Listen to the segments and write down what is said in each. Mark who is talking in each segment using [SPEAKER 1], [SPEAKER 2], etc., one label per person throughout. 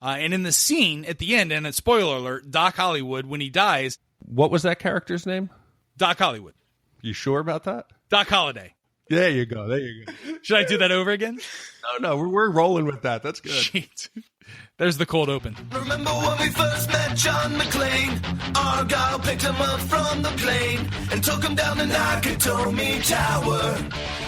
[SPEAKER 1] And in the scene at the end, and a spoiler alert, Doc Hollywood, when he dies...
[SPEAKER 2] What was that character's name?
[SPEAKER 1] Doc Hollywood.
[SPEAKER 2] You sure about that?
[SPEAKER 1] Doc Holliday.
[SPEAKER 2] There you go.
[SPEAKER 1] Should I do that over again?
[SPEAKER 2] No, we're rolling with that. That's good.
[SPEAKER 1] Shit. There's the cold open.
[SPEAKER 3] Remember when we first met John McClane? Argyle picked him up from the plane and took him down the Nakatomi Tower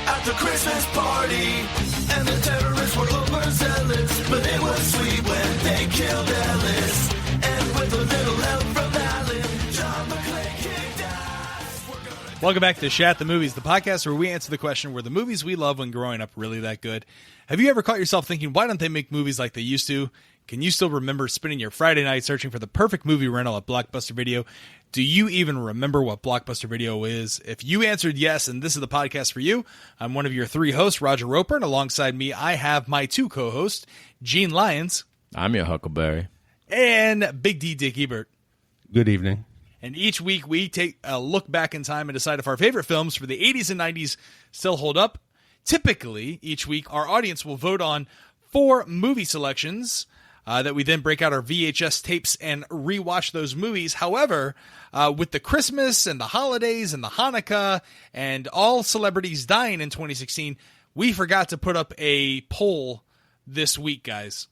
[SPEAKER 3] at the Christmas party. And the terrorists were overzealous, but it was sweet when they killed Ellis. And with a little help from Alan, John McClane kicked ass.
[SPEAKER 1] Welcome back to Shat the Movies, the podcast where we answer the question, were the movies we loved when growing up really that good? Have you ever caught yourself thinking, why don't they make movies like they used to? Can you still remember spending your Friday night searching for the perfect movie rental at Blockbuster Video? Do you even remember what Blockbuster Video is? If you answered yes, and this is the podcast for you, I'm one of your three hosts, Roger Roper, and alongside me, I have my two co-hosts, Gene Lyons.
[SPEAKER 4] I'm your Huckleberry.
[SPEAKER 1] And Big D Dick Ebert.
[SPEAKER 2] Good evening.
[SPEAKER 1] And each week we take a look back in time and decide if our favorite films for the 80s and 90s still hold up. Typically, each week, our audience will vote on 4 movie selections that we then break out our VHS tapes and rewatch those movies. However, with the Christmas and the holidays and the Hanukkah and all celebrities dying in 2016, we forgot to put up a poll this week, guys.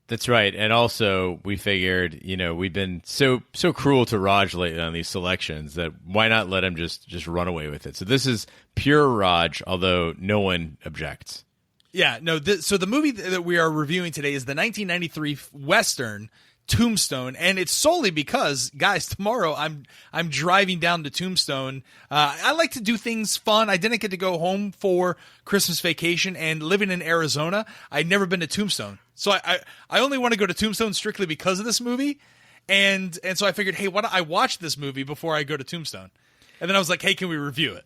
[SPEAKER 4] That's right. And also, we figured, we've been so cruel to Raj lately on these selections that why not let him just run away with it? So this is pure Raj, although no one objects.
[SPEAKER 1] Yeah, no. So the movie that we are reviewing today is the 1993 Western Tombstone, and it's solely because, guys, tomorrow I'm driving down to Tombstone. I like to do things fun. I didn't get to go home for Christmas vacation, and living in Arizona, I'd never been to Tombstone. So I only want to go to Tombstone strictly because of this movie, and so I figured, hey, why don't I watch this movie before I go to Tombstone? And then I was like, hey, can we review it?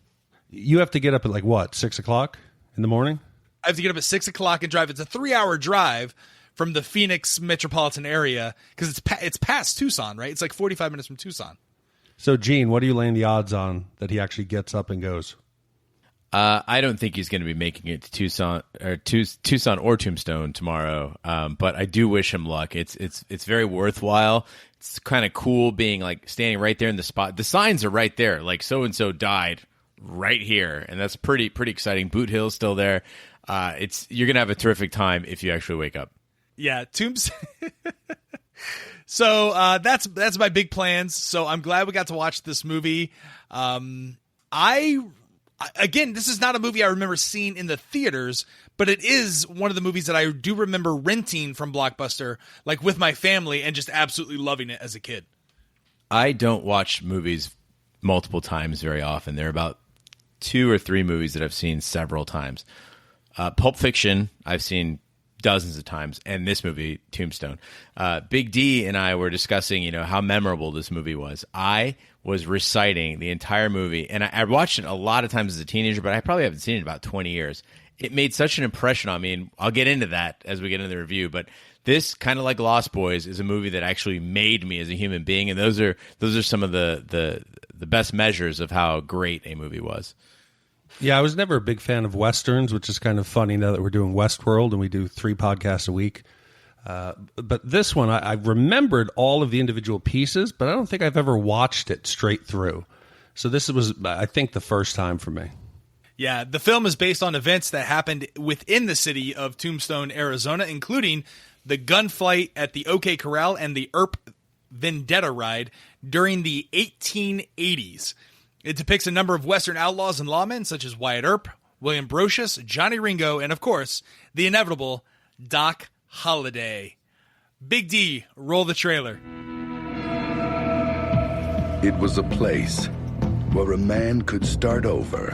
[SPEAKER 2] You have to get up at 6 o'clock in the morning?
[SPEAKER 1] I have to get up at 6 o'clock and drive. It's a 3-hour drive from the Phoenix metropolitan area because it's past Tucson, right? It's like 45 minutes from Tucson.
[SPEAKER 2] So, Gene, what are you laying the odds on that he actually gets up and goes?
[SPEAKER 4] I don't think he's going to be making it to Tucson or Tombstone tomorrow, but I do wish him luck. It's very worthwhile. It's kind of cool being standing right there in the spot. The signs are right there, like so and so died right here, and that's pretty exciting. Boot Hill's still there. You're gonna have a terrific time if you actually wake up.
[SPEAKER 1] Yeah, Tombstone. So that's my big plans. So I'm glad we got to watch this movie. Again, this is not a movie I remember seeing in the theaters, but it is one of the movies that I do remember renting from Blockbuster, with my family, and just absolutely loving it as a kid.
[SPEAKER 4] I don't watch movies multiple times very often. There are about 2 or 3 movies that I've seen several times. Pulp Fiction, I've seen dozens of times, and this movie, Tombstone. Big D and I were discussing, how memorable this movie was. I was reciting the entire movie, and I watched it a lot of times as a teenager, but I probably haven't seen it in about 20 years. It made such an impression on me, and I'll get into that as we get into the review, but this, kind of like Lost Boys, is a movie that actually made me as a human being, and those are some of the best measures of how great a movie was.
[SPEAKER 2] Yeah, I was never a big fan of Westerns, which is kind of funny now that we're doing Westworld and we do 3 podcasts a week. But this one, I remembered all of the individual pieces, but I don't think I've ever watched it straight through. So this was, I think, the first time for me.
[SPEAKER 1] Yeah, the film is based on events that happened within the city of Tombstone, Arizona, including the gunfight at the OK Corral and the Earp Vendetta ride during the 1880s. It depicts a number of Western outlaws and lawmen, such as Wyatt Earp, William Brocious, Johnny Ringo, and, of course, the inevitable Doc Holliday. Big D, roll the trailer.
[SPEAKER 5] It was a place where a man could start over,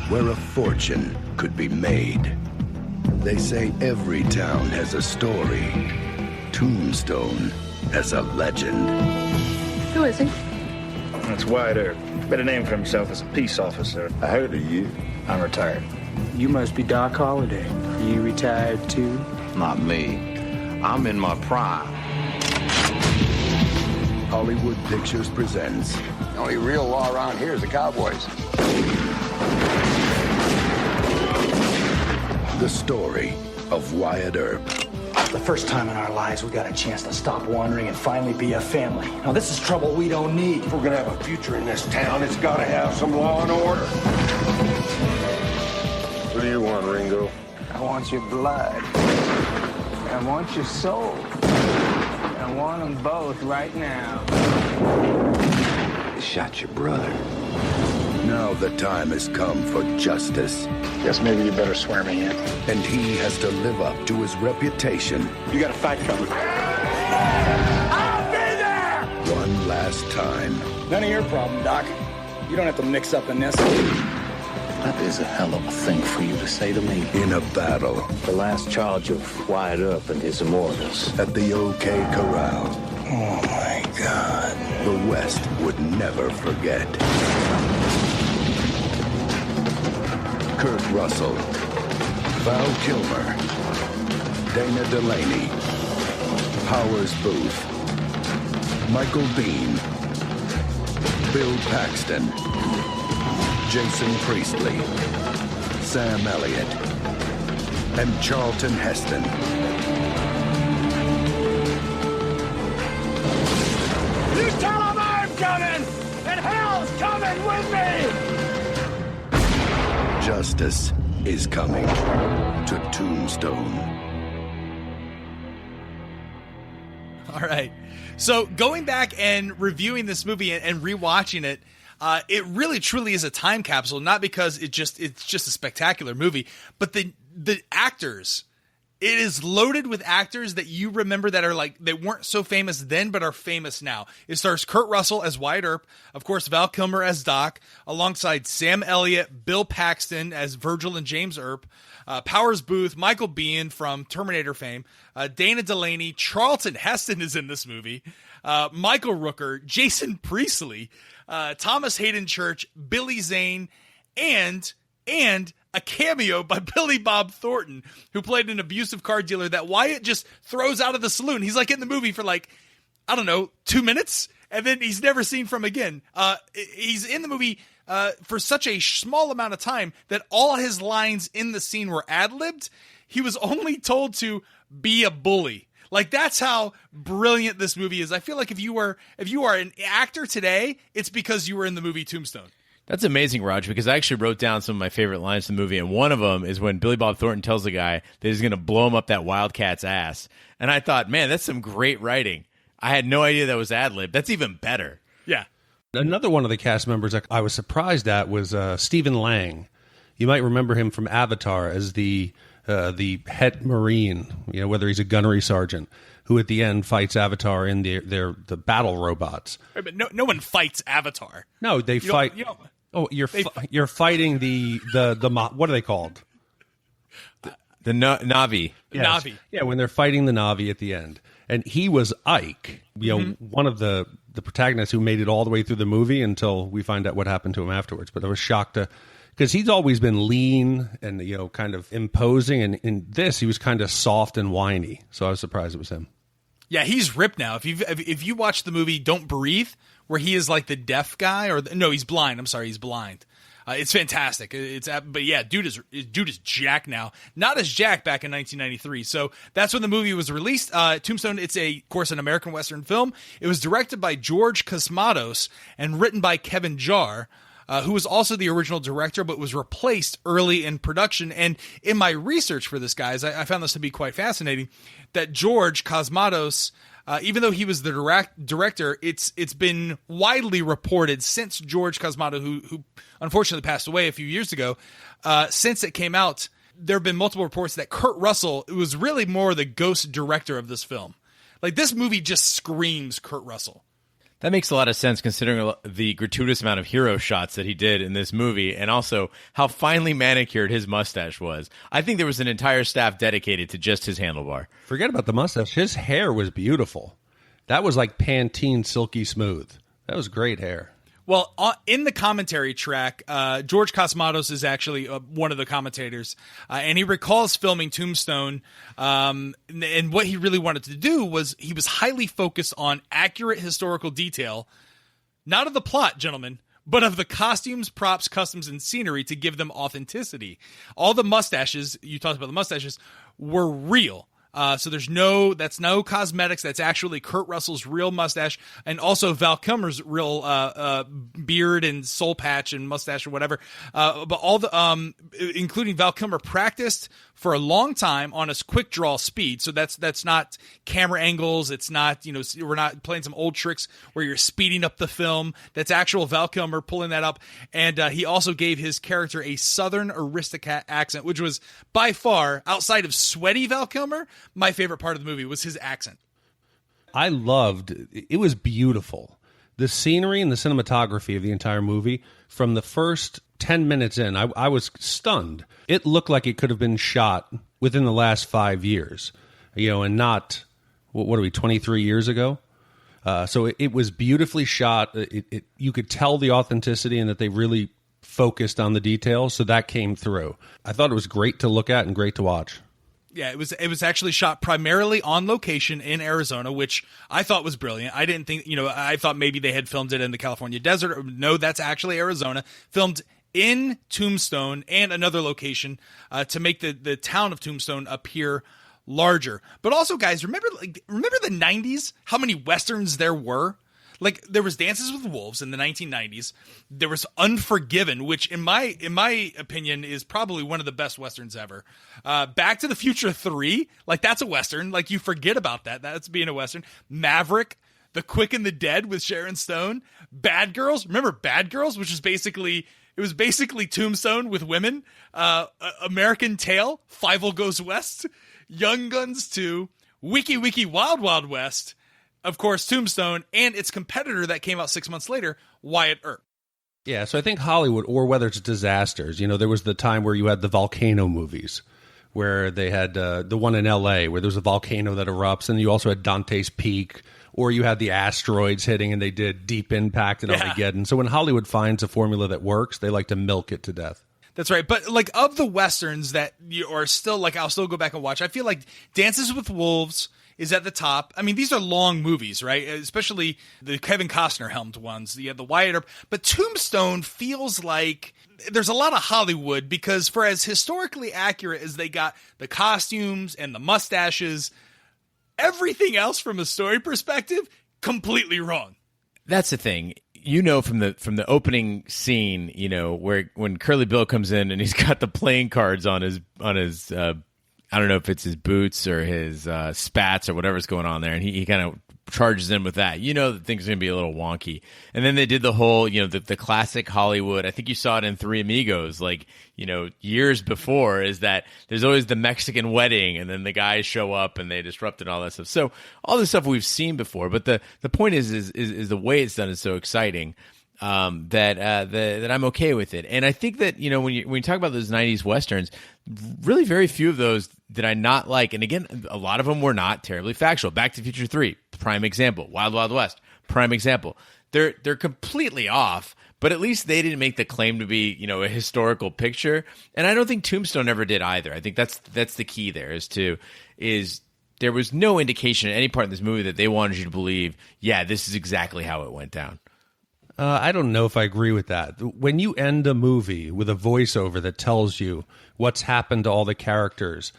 [SPEAKER 5] where a fortune could be made. They say every town has a story. Tombstone has a legend.
[SPEAKER 6] Who is he?
[SPEAKER 7] That's Wyatt Earp. Better name for himself as a peace officer.
[SPEAKER 5] I heard of you.
[SPEAKER 7] I'm retired.
[SPEAKER 8] You must be Doc Holliday. Are you retired too?
[SPEAKER 9] Not me. I'm in my prime.
[SPEAKER 5] Hollywood Pictures presents.
[SPEAKER 9] The only real law around here is the cowboys.
[SPEAKER 5] The story of Wyatt Earp.
[SPEAKER 8] The first time in our lives we got a chance to stop wandering and finally be a family. Now this is trouble we don't need.
[SPEAKER 9] If we're gonna have a future in this town, it's gotta have some law and order. What do you want, Ringo?
[SPEAKER 8] I want your blood. I want your soul. I want them both right now.
[SPEAKER 9] They shot your brother.
[SPEAKER 5] Now the time has come for justice,
[SPEAKER 7] Guess maybe you better swear me in.
[SPEAKER 5] and he has to live up to his reputation
[SPEAKER 7] You got a fight coming.
[SPEAKER 5] one last time.
[SPEAKER 8] None of your problem, Doc. You don't have to mix up in this.
[SPEAKER 9] That is a hell of a thing for you to say to me.
[SPEAKER 5] In a battle
[SPEAKER 9] The last charge of Wyatt Earp and his immortals.
[SPEAKER 5] at the OK Corral,
[SPEAKER 8] Oh, my God.
[SPEAKER 5] the West would never forget. Kurt Russell, Val Kilmer, Dana Delaney, Powers Boothe, Michael Biehn, Bill Paxton, Jason Priestley, Sam Elliot, and Charlton Heston.
[SPEAKER 8] You tell them I'm coming, and hell's coming with me!
[SPEAKER 5] Justice is coming to Tombstone.
[SPEAKER 1] All right. So going back and reviewing this movie and rewatching it, it really truly is a time capsule. Not because it's just a spectacular movie, but the actors. It is loaded with actors that you remember that are like, they weren't so famous then, but are famous now. It stars Kurt Russell as Wyatt Earp, of course, Val Kilmer as Doc, alongside Sam Elliott, Bill Paxton as Virgil and James Earp, Powers Boothe, Michael Biehn from Terminator fame, Dana Delaney, Charlton Heston is in this movie, Michael Rooker, Jason Priestley, Thomas Hayden Church, Billy Zane, and a cameo by Billy Bob Thornton, who played an abusive car dealer that Wyatt just throws out of the saloon. He's like in the movie for like, I don't know, 2 minutes, and then he's never seen from again. He's in the movie for such a small amount of time that all his lines in the scene were ad-libbed. He was only told to be a bully. Like, that's how brilliant this movie is. I feel like if you are an actor today, it's because you were in the movie Tombstone.
[SPEAKER 4] That's amazing, Raj, because I actually wrote down some of my favorite lines in the movie, and one of them is when Billy Bob Thornton tells the guy that he's going to blow him up that Wildcat's ass. And I thought, man, that's some great writing. I had no idea that was ad-lib. That's even better.
[SPEAKER 1] Yeah.
[SPEAKER 2] Another one of the cast members that I was surprised at was Stephen Lang. You might remember him from Avatar as the head Marine, whether he's a gunnery sergeant, who at the end fights Avatar in the battle robots.
[SPEAKER 1] But no one fights Avatar.
[SPEAKER 2] No, they fight. You're fighting the what are they called?
[SPEAKER 4] The Navi.
[SPEAKER 2] Yes.
[SPEAKER 1] Navi.
[SPEAKER 2] Yeah, when they're fighting the Navi at the end. And he was Ike, one of the protagonists who made it all the way through the movie until we find out what happened to him afterwards. But I was shocked because he's always been lean and, kind of imposing. And in this, he was kind of soft and whiny. So I was surprised it was him.
[SPEAKER 1] Yeah, he's ripped now. If you watch the movie Don't Breathe, where he is like the deaf guy, no, he's blind. I'm sorry, he's blind. It's fantastic. But yeah, dude is jacked now. Not as jacked back in 1993. So that's when the movie was released. Tombstone. It's of course an American Western film. It was directed by George Cosmatos and written by Kevin Jarre, who was also the original director, but was replaced early in production. And in my research for this, guys, I found this to be quite fascinating. That George Cosmatos, even though he was the director, it's been widely reported since George Cosmatos, who unfortunately passed away a few years ago, since it came out, there have been multiple reports that Kurt Russell was really more the ghost director of this film. Like, this movie just screams Kurt Russell.
[SPEAKER 4] That makes a lot of sense considering the gratuitous amount of hero shots that he did in this movie, and also how finely manicured his mustache was. I think there was an entire staff dedicated to just his handlebar.
[SPEAKER 2] Forget about the mustache. His hair was beautiful. That was like Pantene Silky Smooth. That was great hair.
[SPEAKER 1] Well, in the commentary track, George Cosmatos is actually one of the commentators, and he recalls filming Tombstone, and what he really wanted to do was he was highly focused on accurate historical detail, not of the plot, gentlemen, but of the costumes, props, customs, and scenery to give them authenticity. All the mustaches, you talked about the mustaches, were real. So that's no cosmetics. That's actually Kurt Russell's real mustache, and also Val Kilmer's real beard and soul patch and mustache or whatever. But all the including Val Kilmer practiced for a long time on a quick draw speed. So that's not camera angles. It's not, we're not playing some old tricks where you're speeding up the film. That's actual Val Kilmer pulling that up. And he also gave his character a Southern aristocrat accent, which was by far, outside of sweaty Val Kilmer, my favorite part of the movie was his accent.
[SPEAKER 2] I loved it. Was beautiful. The scenery and the cinematography of the entire movie, from the first 10 minutes in, I was stunned. It looked like it could have been shot within the last 5 years, and not, what are we, 23 years ago? So it was beautifully shot. You could tell the authenticity and that they really focused on the details, so that came through. I thought it was great to look at and great to watch.
[SPEAKER 1] Yeah, it was actually shot primarily on location in Arizona, which I thought was brilliant. I didn't think, I thought maybe they had filmed it in the California desert. No, that's actually Arizona. Filmed in Tombstone and another location to make the town of Tombstone appear larger. But also, guys, remember the 90s? How many Westerns there were? Like, there was Dances with Wolves in the 1990s. There was Unforgiven, which in my opinion is probably one of the best Westerns ever. Back to the Future 3, like, that's a Western. Like, you forget about that. That's being a Western. Maverick, The Quick and the Dead with Sharon Stone. Bad Girls. Remember Bad Girls, which is basically Tombstone with women. American Tail, Fievel Goes West. Young Guns 2. Wiki Wiki Wild Wild West. Of course, Tombstone, and its competitor that came out 6 months later, Wyatt Earp.
[SPEAKER 2] Yeah, so I think Hollywood, or whether it's disasters, there was the time where you had the volcano movies, where they had the one in L.A., where there was a volcano that erupts, and you also had Dante's Peak, or you had the asteroids hitting, and they did Deep Impact and Armageddon. So when Hollywood finds a formula that works, they like to milk it to death.
[SPEAKER 1] That's right. But, like, of the Westerns that you are still, like, I'll still go back and watch, I feel like Dances with Wolves is at the top. I mean, these are long movies, right? Especially the Kevin Costner helmed ones, the Wyatt Earp. But Tombstone feels like there's a lot of Hollywood, because for as historically accurate as they got the costumes and the mustaches, everything else from a story perspective, completely wrong.
[SPEAKER 4] That's the thing. From the opening scene, where when Curly Bill comes in and he's got the playing cards on his I don't know if it's his boots or his spats or whatever's going on there, and he kind of charges in with that. That things are going to be a little wonky. And then they did the whole, the classic Hollywood. I think you saw it in Three Amigos, years before, is that there's always the Mexican wedding, and then the guys show up and they disrupt and all that stuff. So all this stuff we've seen before, but the point is the way it's done is so exciting. That I'm okay with it. And I think that, when you talk about those 90s Westerns, really very few of those did I not like. And again, a lot of them were not terribly factual. Back to the Future 3, prime example. Wild Wild West, prime example. They're completely off, but at least they didn't make the claim to be, a historical picture. And I don't think Tombstone ever did either. I think that's the key there is there was no indication in any part of this movie that they wanted you to believe, yeah, this is exactly how it went down.
[SPEAKER 2] I don't know if I agree with that. When you end a movie with a voiceover that tells you what's happened to all the characters,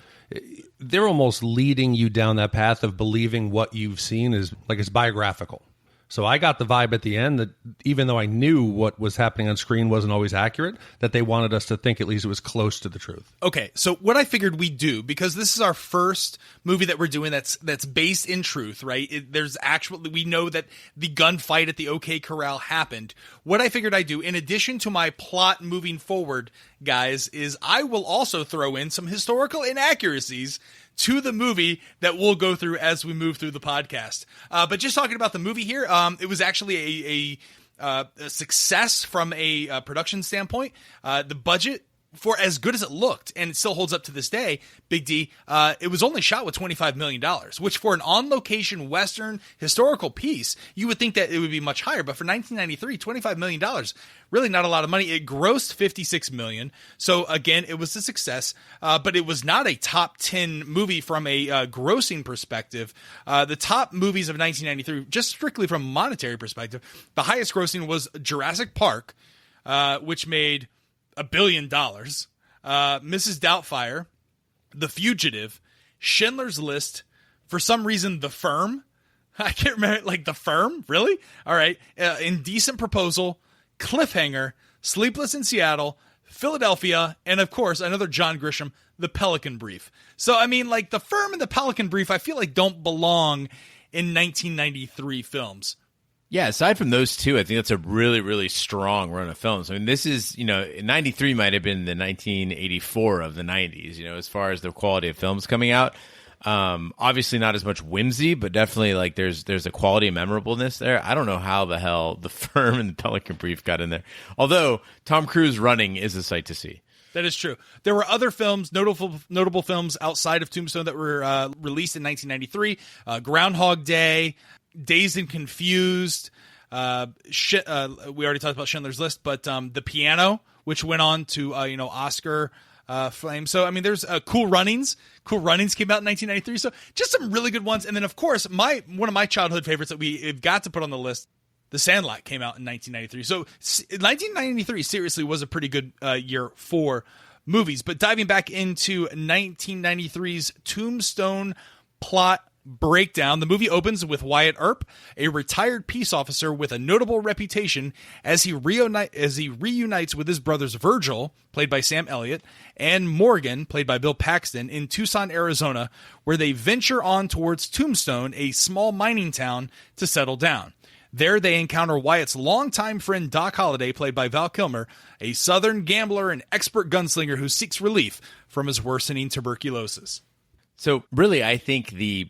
[SPEAKER 2] they're almost leading you down that path of believing what you've seen is like it's biographical. So I got the vibe at the end that even though I knew what was happening on screen wasn't always accurate, that they wanted us to think at least it was close to the truth.
[SPEAKER 1] Okay, so what I figured we'd do, because this is our first movie that we're doing that's based in truth, right? We know that the gunfight at the OK Corral happened. What I figured I'd do, in addition to my plot moving forward, guys, is I will also throw in some historical inaccuracies to the movie that we'll go through as we move through the podcast. But just talking about the movie here, it was actually a success from a production standpoint. The budget, for as good as it looked, and it still holds up to this day, Big D, it was only shot with $25 million, which for an on-location Western historical piece, you would think that it would be much higher. But for 1993, $25 million, really not a lot of money. It grossed $56 million. So again, it was a success, but it was not a top 10 movie from a grossing perspective. The top movies of 1993, just strictly from a monetary perspective, the highest grossing was Jurassic Park, which made $1 billion. Mrs. Doubtfire, The Fugitive, Schindler's List, for some reason, The Firm. I can't remember, like The Firm? Really? All right. Indecent Proposal, Cliffhanger, Sleepless in Seattle, Philadelphia, and of course, another John Grisham, The Pelican Brief. So, I mean, like The Firm and The Pelican Brief, I feel like don't belong in 1993 films.
[SPEAKER 4] Yeah, aside from those two, I think that's a really, really strong run of films. I mean, this is, 93 might have been the 1984 of the 90s, as far as the quality of films coming out. Obviously not as much whimsy, but definitely like there's a quality and memorableness there. I don't know how the hell The Firm and The Pelican Brief got in there. Although Tom Cruise running is a sight to see.
[SPEAKER 1] That is true. There were other films, notable films outside of Tombstone that were released in 1993. Groundhog Day, Dazed and Confused. We already talked about Schindler's List, but The Piano, which went on to Oscar fame. So I mean, there's Cool Runnings. Cool Runnings came out in 1993. So just some really good ones. And then of course, one of my childhood favorites that we've got to put on the list, The Sandlot, came out in 1993. So 1993 seriously was a pretty good year for movies. But diving back into 1993's Tombstone plot breakdown, the movie opens with Wyatt Earp, a retired peace officer with a notable reputation, as he reunites with his brothers Virgil, played by Sam Elliott, and Morgan, played by Bill Paxton, in Tucson, Arizona, where they venture on towards Tombstone, a small mining town, to settle down. There they encounter Wyatt's longtime friend Doc Holliday, played by Val Kilmer, a southern gambler and expert gunslinger who seeks relief from his worsening tuberculosis.
[SPEAKER 4] So really, I think the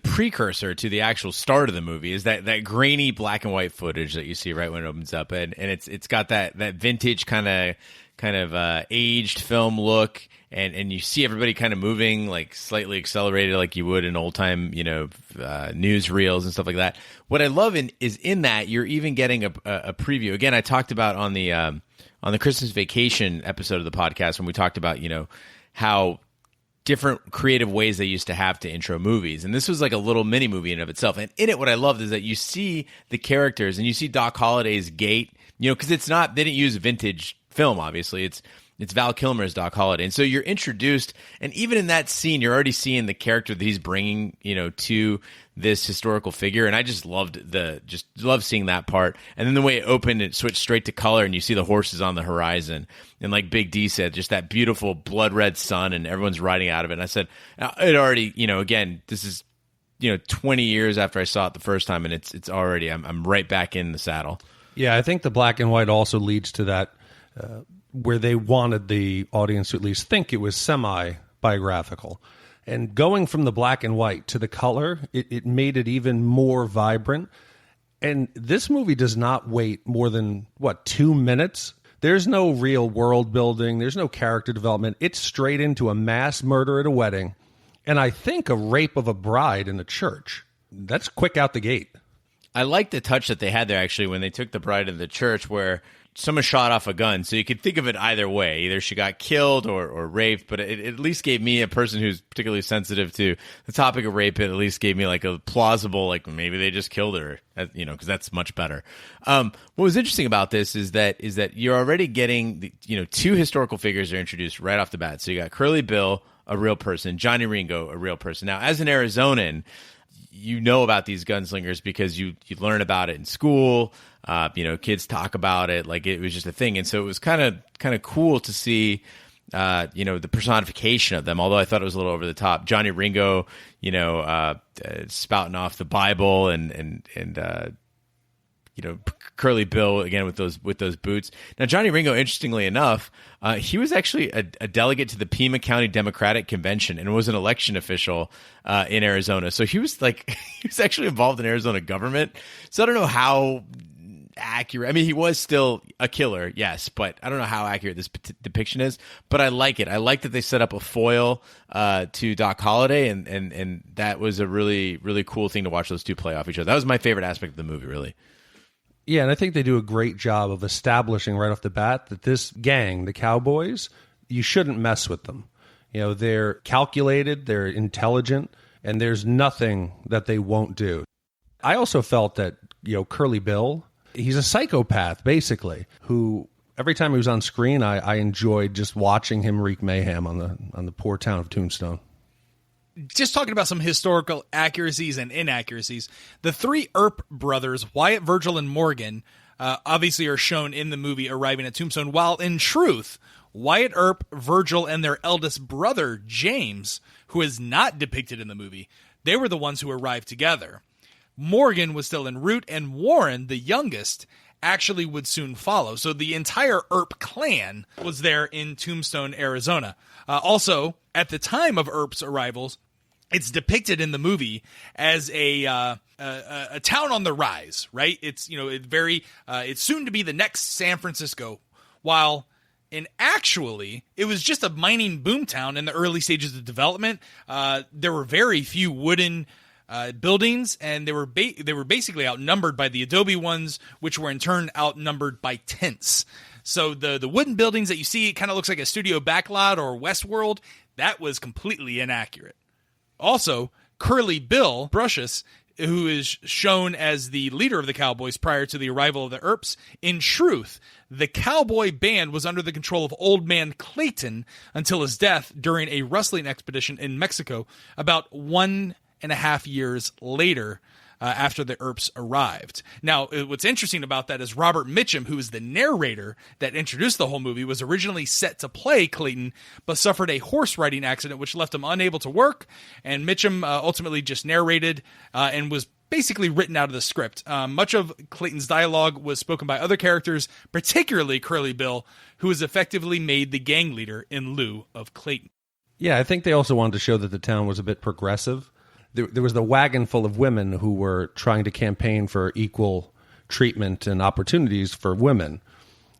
[SPEAKER 4] precursor to the actual start of the movie is that grainy black and white footage that you see right when it opens up, and it's got that vintage kind of aged film look, and you see everybody kind of moving like slightly accelerated like you would in old time newsreels and stuff like that. What I love is in that you're even getting a preview. Again, I talked about on the Christmas Vacation episode of the podcast when we talked about how different creative ways they used to have to intro movies. And this was like a little mini movie in and of itself. And in it, what I loved is that you see the characters and you see Doc Holliday's gait, because they didn't use vintage film, obviously. It's Val Kilmer's Doc Holliday. And so you're introduced, and even in that scene, you're already seeing the character that he's bringing, to this historical figure. And I just loved seeing that part. And then the way it opened, it switched straight to color, and you see the horses on the horizon. And like Big D said, just that beautiful blood red sun, and everyone's riding out of it. And I said, it already, again, this is, 20 years after I saw it the first time, and it's already, I'm right back in the saddle.
[SPEAKER 2] Yeah, I think the black and white also leads to that, where they wanted the audience to at least think it was semi-biographical. And going from the black and white to the color, it made it even more vibrant. And this movie does not wait more than, 2 minutes? There's no real world building. There's no character development. It's straight into a mass murder at a wedding. And I think a rape of a bride in a church. That's quick out the gate.
[SPEAKER 4] I like the touch that they had there, actually, when they took the bride to the church, where someone shot off a gun. So you could think of it either way. Either she got killed or raped, but it at least gave me, a person who's particularly sensitive to the topic of rape, it at least gave me like a plausible, like maybe they just killed her, because that's much better. What was interesting about this is that you're already getting, two historical figures are introduced right off the bat. So you got Curly Bill, a real person, Johnny Ringo, a real person. Now, as an Arizonan, you know about these gunslingers because you learn about it in school. Kids talk about it like it was just a thing, and so it was kind of cool to see, the personification of them. Although I thought it was a little over the top. Johnny Ringo, spouting off the Bible, and Curly Bill again with those boots. Now Johnny Ringo, interestingly enough, he was actually a delegate to the Pima County Democratic Convention and was an election official in Arizona. So he was actually involved in Arizona government. So I don't know how accurate. I mean, he was still a killer, yes, but I don't know how accurate this depiction is. But I like it. I like that they set up a foil to Doc Holliday, and that was a really, really cool thing to watch those two play off each other. That was my favorite aspect of the movie, really.
[SPEAKER 2] Yeah, and I think they do a great job of establishing right off the bat that this gang, the Cowboys, you shouldn't mess with them. They're calculated, they're intelligent, and there's nothing that they won't do. I also felt that, Curly Bill, he's a psychopath, basically, who every time he was on screen, I enjoyed just watching him wreak mayhem on the poor town of Tombstone.
[SPEAKER 1] just talking about some historical accuracies and inaccuracies, the three Earp brothers, Wyatt, Virgil, and Morgan, obviously are shown in the movie arriving at Tombstone, while in truth, Wyatt Earp, Virgil, and their eldest brother, James, who is not depicted in the movie, they were the ones who arrived together. Morgan was still en route, and Warren, the youngest, actually would soon follow. So the entire Earp clan was there in Tombstone, Arizona. Also, at the time of Earp's arrivals, it's depicted in the movie as a town on the rise, right? It's it's soon to be the next San Francisco, while actually it was just a mining boomtown in the early stages of development. There were very few wooden buildings, and they were basically outnumbered by the adobe ones, which were in turn outnumbered by tents. So the wooden buildings that you see, it kind of looks like a studio backlot or Westworld. That was completely inaccurate. Also, Curly Bill Bruscius, who is shown as the leader of the Cowboys prior to the arrival of the Earps, in truth, the Cowboy band was under the control of Old Man Clayton until his death during a rustling expedition in Mexico about 1.5 years later, after the Earps arrived. Now, what's interesting about that is Robert Mitchum, who is the narrator that introduced the whole movie, was originally set to play Clayton, but suffered a horse riding accident which left him unable to work, and Mitchum ultimately just narrated and was basically written out of the script. Much of Clayton's dialogue was spoken by other characters, particularly Curly Bill, who was effectively made the gang leader in lieu of Clayton.
[SPEAKER 2] Yeah, I think they also wanted to show that the town was a bit progressive. There was the wagon full of women who were trying to campaign for equal treatment and opportunities for women.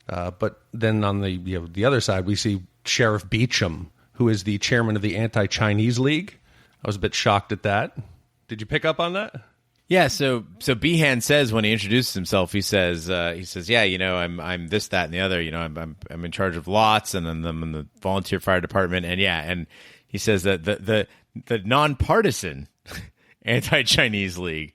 [SPEAKER 2] But then on the other side, we see Sheriff Beecham, who is the chairman of the Anti-Chinese League. I was a bit shocked at that. Did you pick up on that?
[SPEAKER 4] Yeah, so Behan says when he introduces himself, he says, yeah, I'm this, that, and the other. I'm in charge of lots, and then I'm in the volunteer fire department, and he says that the nonpartisan Anti-Chinese League.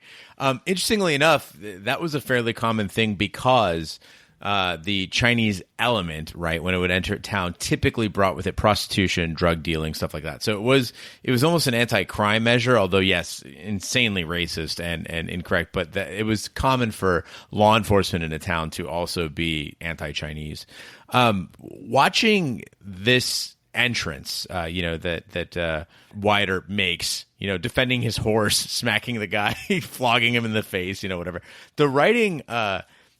[SPEAKER 4] Interestingly enough, that was a fairly common thing because the Chinese element, right, when it would enter town, typically brought with it prostitution, drug dealing, stuff like that. So it was almost an anti-crime measure, although yes, insanely racist and incorrect. But it was common for law enforcement in a town to also be anti-Chinese. Watching this entrance, that Wyatt Earp makes, defending his horse, smacking the guy, flogging him in the face, whatever. The writing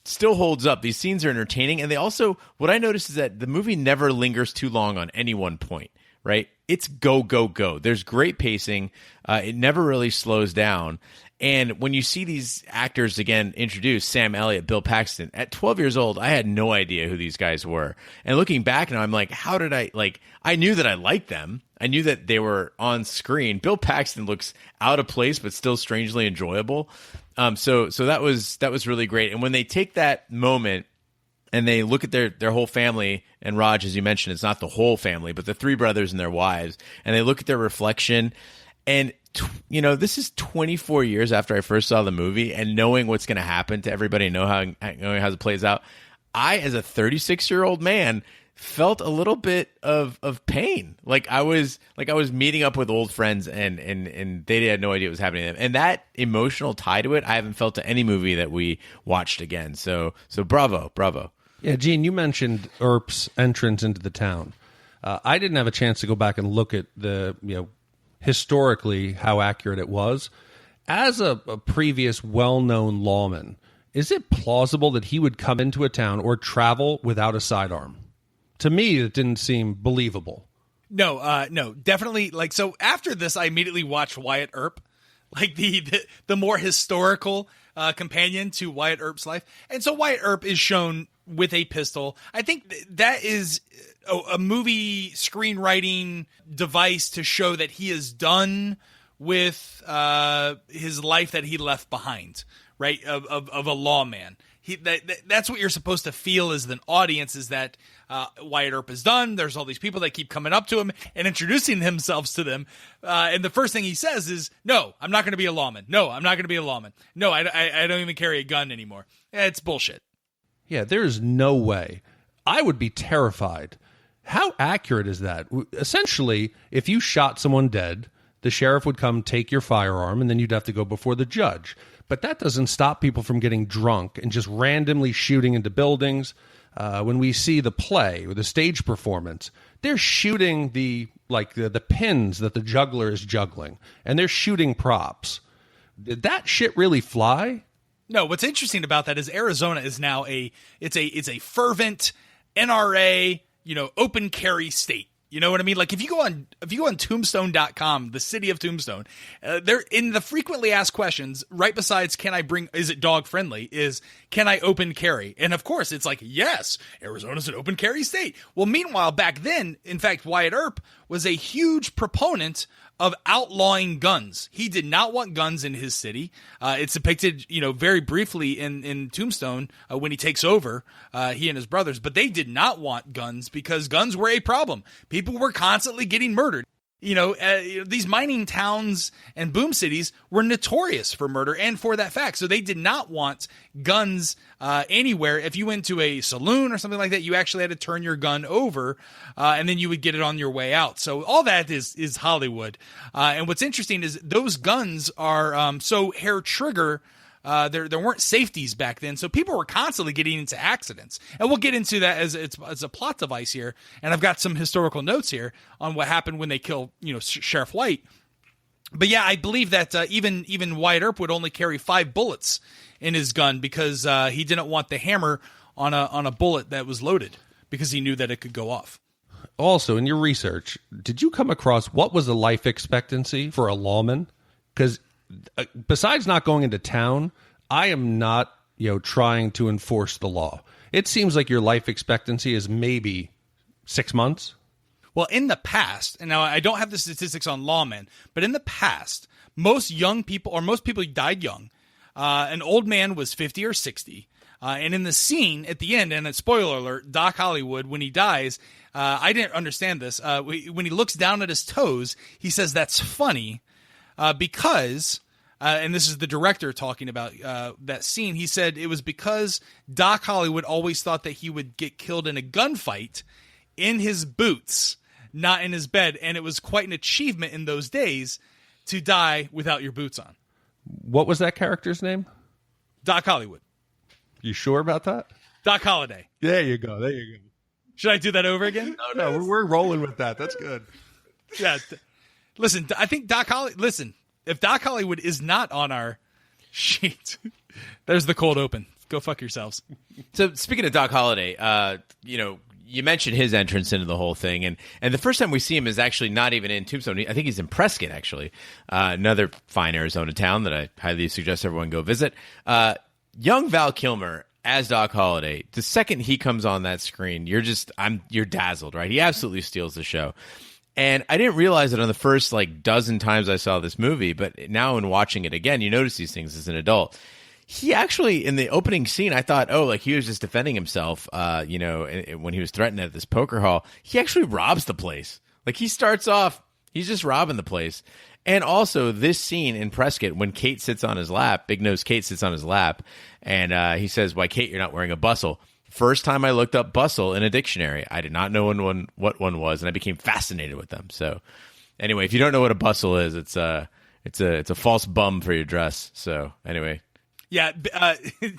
[SPEAKER 4] still holds up. These scenes are entertaining, and they also, what I noticed is that the movie never lingers too long on any one point, right? It's go, go, go. There's great pacing. It never really slows down. And when you see these actors again introduced, Sam Elliott, Bill Paxton, at 12 years old, I had no idea who these guys were. And looking back now, I'm like, how did I knew that I liked them. I knew that they were on screen. Bill Paxton looks out of place, but still strangely enjoyable. So that was really great. And when they take that moment and they look at their whole family, and Raj, as you mentioned, it's not the whole family, but the three brothers and their wives, and they look at their reflection, and this is 24 years after I first saw the movie, and knowing what's going to happen to everybody, knowing how it plays out, I, as a 36-year-old man, felt a little bit of pain. Like I was meeting up with old friends, and they had no idea what was happening to them. And that emotional tie to it, I haven't felt to any movie that we watched again. So bravo.
[SPEAKER 2] Yeah, Gene, you mentioned Earp's entrance into the town. I didn't have a chance to go back and look at historically how accurate it was. As a previous well-known lawman, is it plausible that he would come into a town or travel without a sidearm? To me, it didn't seem believable.
[SPEAKER 1] No, definitely. So after this, I immediately watched Wyatt Earp, the more historical companion to Wyatt Earp's life. And so Wyatt Earp is shown with a pistol. I think that is a movie screenwriting device to show that he is done with his life that he left behind, right? Of a lawman. That's what you're supposed to feel as an audience, is that Wyatt Earp is done. There's all these people that keep coming up to him and introducing themselves to them. And the first thing he says is, no, I'm not going to be a lawman. No, I'm not going to be a lawman. No, I don't even carry a gun anymore. It's bullshit.
[SPEAKER 2] Yeah, there is no way. I would be terrified. How accurate is that? Essentially, if you shot someone dead, the sheriff would come take your firearm, and then you'd have to go before the judge. But that doesn't stop people from getting drunk and just randomly shooting into buildings. When we see the play or the stage performance, they're shooting the pins that the juggler is juggling, and they're shooting props. Did that shit really fly?
[SPEAKER 1] No, what's interesting about that is Arizona is now a fervent NRA, open carry state. You know what I mean? Like if you go on Tombstone.com, the city of Tombstone, they're in the frequently asked questions right besides is it dog friendly, is can I open carry? And of course it's like, yes, Arizona's an open carry state. Well, meanwhile, back then, in fact, Wyatt Earp was a huge proponent of outlawing guns. He did not want guns in his city. It's depicted, very briefly in Tombstone when he takes over, he and his brothers. But they did not want guns because guns were a problem. People were constantly getting murdered. These mining towns and boom cities were notorious for murder and for that fact. So they did not want guns anywhere. If you went to a saloon or something like that, you actually had to turn your gun over and then you would get it on your way out. So all that is Hollywood. And what's interesting is those guns are so hair trigger. There weren't safeties back then, so people were constantly getting into accidents. And we'll get into that as a plot device here. And I've got some historical notes here on what happened when they kill, Sheriff White. But yeah, I believe that even Wyatt Earp would only carry 5 bullets in his gun because he didn't want the hammer on a bullet that was loaded because he knew that it could go off.
[SPEAKER 2] Also, in your research, did you come across what was the life expectancy for a lawman? Because besides not going into town, I am not, trying to enforce the law. It seems like your life expectancy is maybe 6 months.
[SPEAKER 1] Well, in the past, and now I don't have the statistics on lawmen, but in the past, most people died young. An old man was 50 or 60. And in the scene at the end, and a spoiler alert, Doc Hollywood, when he dies, I didn't understand this. When he looks down at his toes, he says that's funny. Because, and this is the director talking about that scene, he said it was because Doc Hollywood always thought that he would get killed in a gunfight in his boots, not in his bed. And it was quite an achievement in those days to die without your boots on.
[SPEAKER 2] What was that character's name?
[SPEAKER 1] Doc Hollywood.
[SPEAKER 2] You sure about that?
[SPEAKER 1] Doc Holliday.
[SPEAKER 2] There you go.
[SPEAKER 1] Should I do that over again?
[SPEAKER 2] No, we're rolling with that. That's good.
[SPEAKER 1] Yeah. Listen, I think if Doc Hollywood is not on our sheet, there's the cold open. Go fuck yourselves.
[SPEAKER 4] So speaking of Doc Holliday, you mentioned his entrance into the whole thing, and the first time we see him is actually not even in Tombstone. I think he's in Prescott, actually, another fine Arizona town that I highly suggest everyone go visit. Young Val Kilmer as Doc Holliday. The second he comes on that screen, you're dazzled, right? He absolutely steals the show. And I didn't realize it on the first dozen times I saw this movie, but now in watching it again, you notice these things as an adult. He actually, in the opening scene, I thought, he was just defending himself, when he was threatened at this poker hall. He actually robs the place. He starts off, he's just robbing the place. And also this scene in Prescott when Kate sits on his lap, Big Nose Kate sits on his lap, and he says, "Why, Kate, you're not wearing a bustle." First time I looked up bustle in a dictionary. I did not know what one was, and I became fascinated with them. So anyway, if you don't know what a bustle is, it's a false bum for your dress. So anyway.
[SPEAKER 1] Yeah,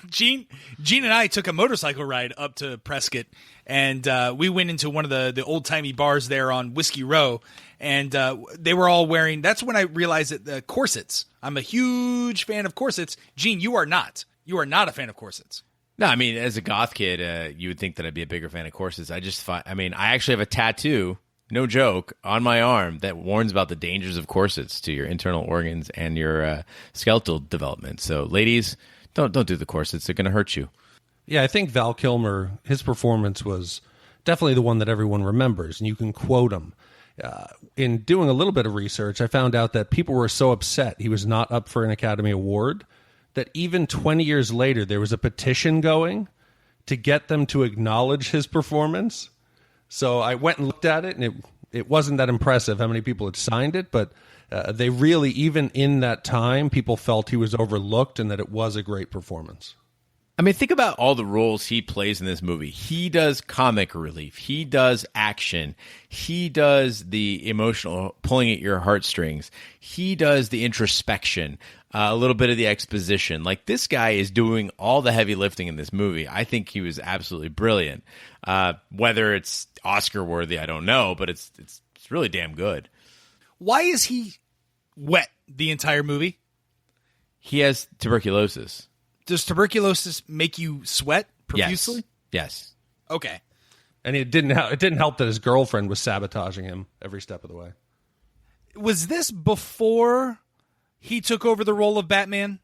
[SPEAKER 1] Gene and I took a motorcycle ride up to Prescott, and we went into one of the old-timey bars there on Whiskey Row, and they were all wearing – that's when I realized that the corsets. I'm a huge fan of corsets. Gene, you are not. You are not a fan of corsets.
[SPEAKER 4] No, I mean, as a goth kid, you would think that I'd be a bigger fan of corsets. I actually have a tattoo, no joke, on my arm that warns about the dangers of corsets to your internal organs and your skeletal development. So, ladies, don't do the corsets. They're going to hurt you.
[SPEAKER 2] Yeah, I think Val Kilmer, his performance was definitely the one that everyone remembers, and you can quote him. In doing a little bit of research, I found out that people were so upset he was not up for an Academy Award that even 20 years later, there was a petition going to get them to acknowledge his performance. So I went and looked at it, and it wasn't that impressive how many people had signed it, but they really, even in that time, people felt he was overlooked and that it was a great performance.
[SPEAKER 4] I mean, think about all the roles he plays in this movie. He does comic relief. He does action. He does the emotional pulling at your heartstrings. He does the introspection, a little bit of the exposition. Like, this guy is doing all the heavy lifting in this movie. I think he was absolutely brilliant. Whether it's Oscar worthy, I don't know, but it's really damn good.
[SPEAKER 1] Why is he wet the entire movie?
[SPEAKER 4] He has tuberculosis.
[SPEAKER 1] Does tuberculosis make you sweat profusely?
[SPEAKER 4] Yes.
[SPEAKER 1] Okay.
[SPEAKER 2] And it didn't help that his girlfriend was sabotaging him every step of the way.
[SPEAKER 1] Was this before he took over the role of Batman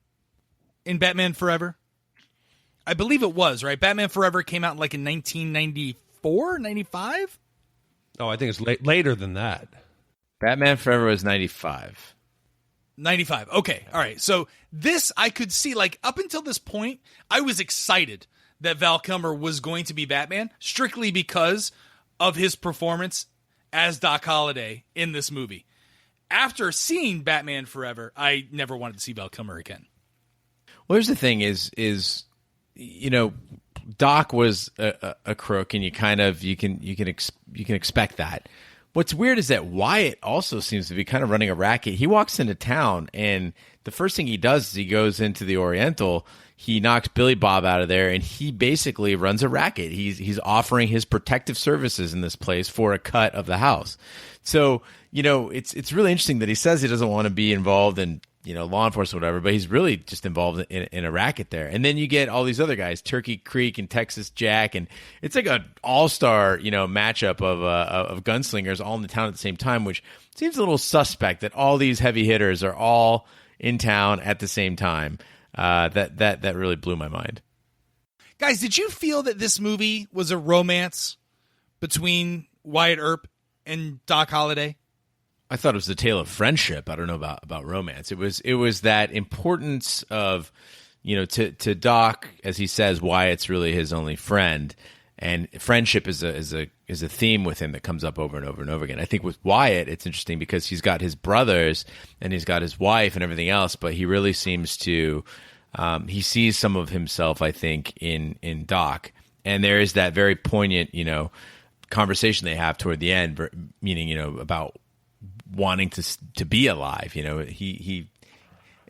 [SPEAKER 1] in Batman Forever? I believe it was, right? Batman Forever came out in 1994, 95?
[SPEAKER 2] Oh, I think it's later than that.
[SPEAKER 4] Batman Forever was 95.
[SPEAKER 1] 95. Okay. All right. So this I could see, up until this point, I was excited that Val Kilmer was going to be Batman strictly because of his performance as Doc Holliday in this movie. After seeing Batman Forever, I never wanted to see Val Kilmer again.
[SPEAKER 4] Well, here's the thing is, Doc was a crook, and you can expect that. What's weird is that Wyatt also seems to be kind of running a racket. He walks into town, and the first thing he does is he goes into the Oriental. He knocks Billy Bob out of there, and he basically runs a racket. He's offering his protective services in this place for a cut of the house. So, it's really interesting that he says he doesn't want to be involved in law enforcement or whatever, but he's really just involved in a racket there. And then you get all these other guys, Turkey Creek and Texas Jack, and it's like an all-star, matchup of gunslingers all in the town at the same time, which seems a little suspect that all these heavy hitters are all in town at the same time. That really blew my mind.
[SPEAKER 1] Guys, did you feel that this movie was a romance between Wyatt Earp and Doc Holliday?
[SPEAKER 4] I thought it was a tale of friendship. I don't know about romance. It was that importance of, to Doc, as he says, Wyatt's really his only friend, and friendship is a theme with him that comes up over and over and over again. I think with Wyatt, it's interesting because he's got his brothers and he's got his wife and everything else, but he really seems to he sees some of himself, I think, in Doc, and there is that very poignant, conversation they have toward the end, meaning, about wanting to be alive. He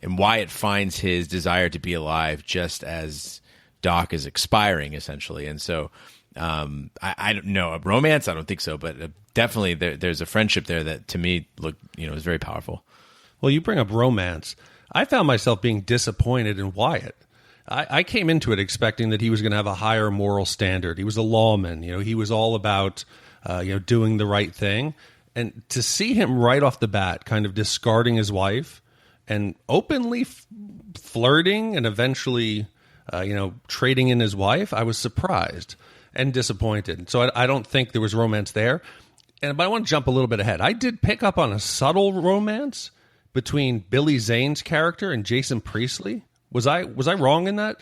[SPEAKER 4] and Wyatt finds his desire to be alive just as Doc is expiring, essentially. And so I don't know, a romance, I don't think so, but definitely there's a friendship there that to me looked, is very powerful.
[SPEAKER 2] Well, you bring up romance. I found myself being disappointed in Wyatt. I came into it expecting that he was going to have a higher moral standard. He was a lawman. He was all about doing the right thing. And to see him right off the bat kind of discarding his wife and openly flirting and eventually, trading in his wife, I was surprised and disappointed. So I don't think there was romance there. But I want to jump a little bit ahead. I did pick up on a subtle romance between Billy Zane's character and Jason Priestley. Was I wrong in that?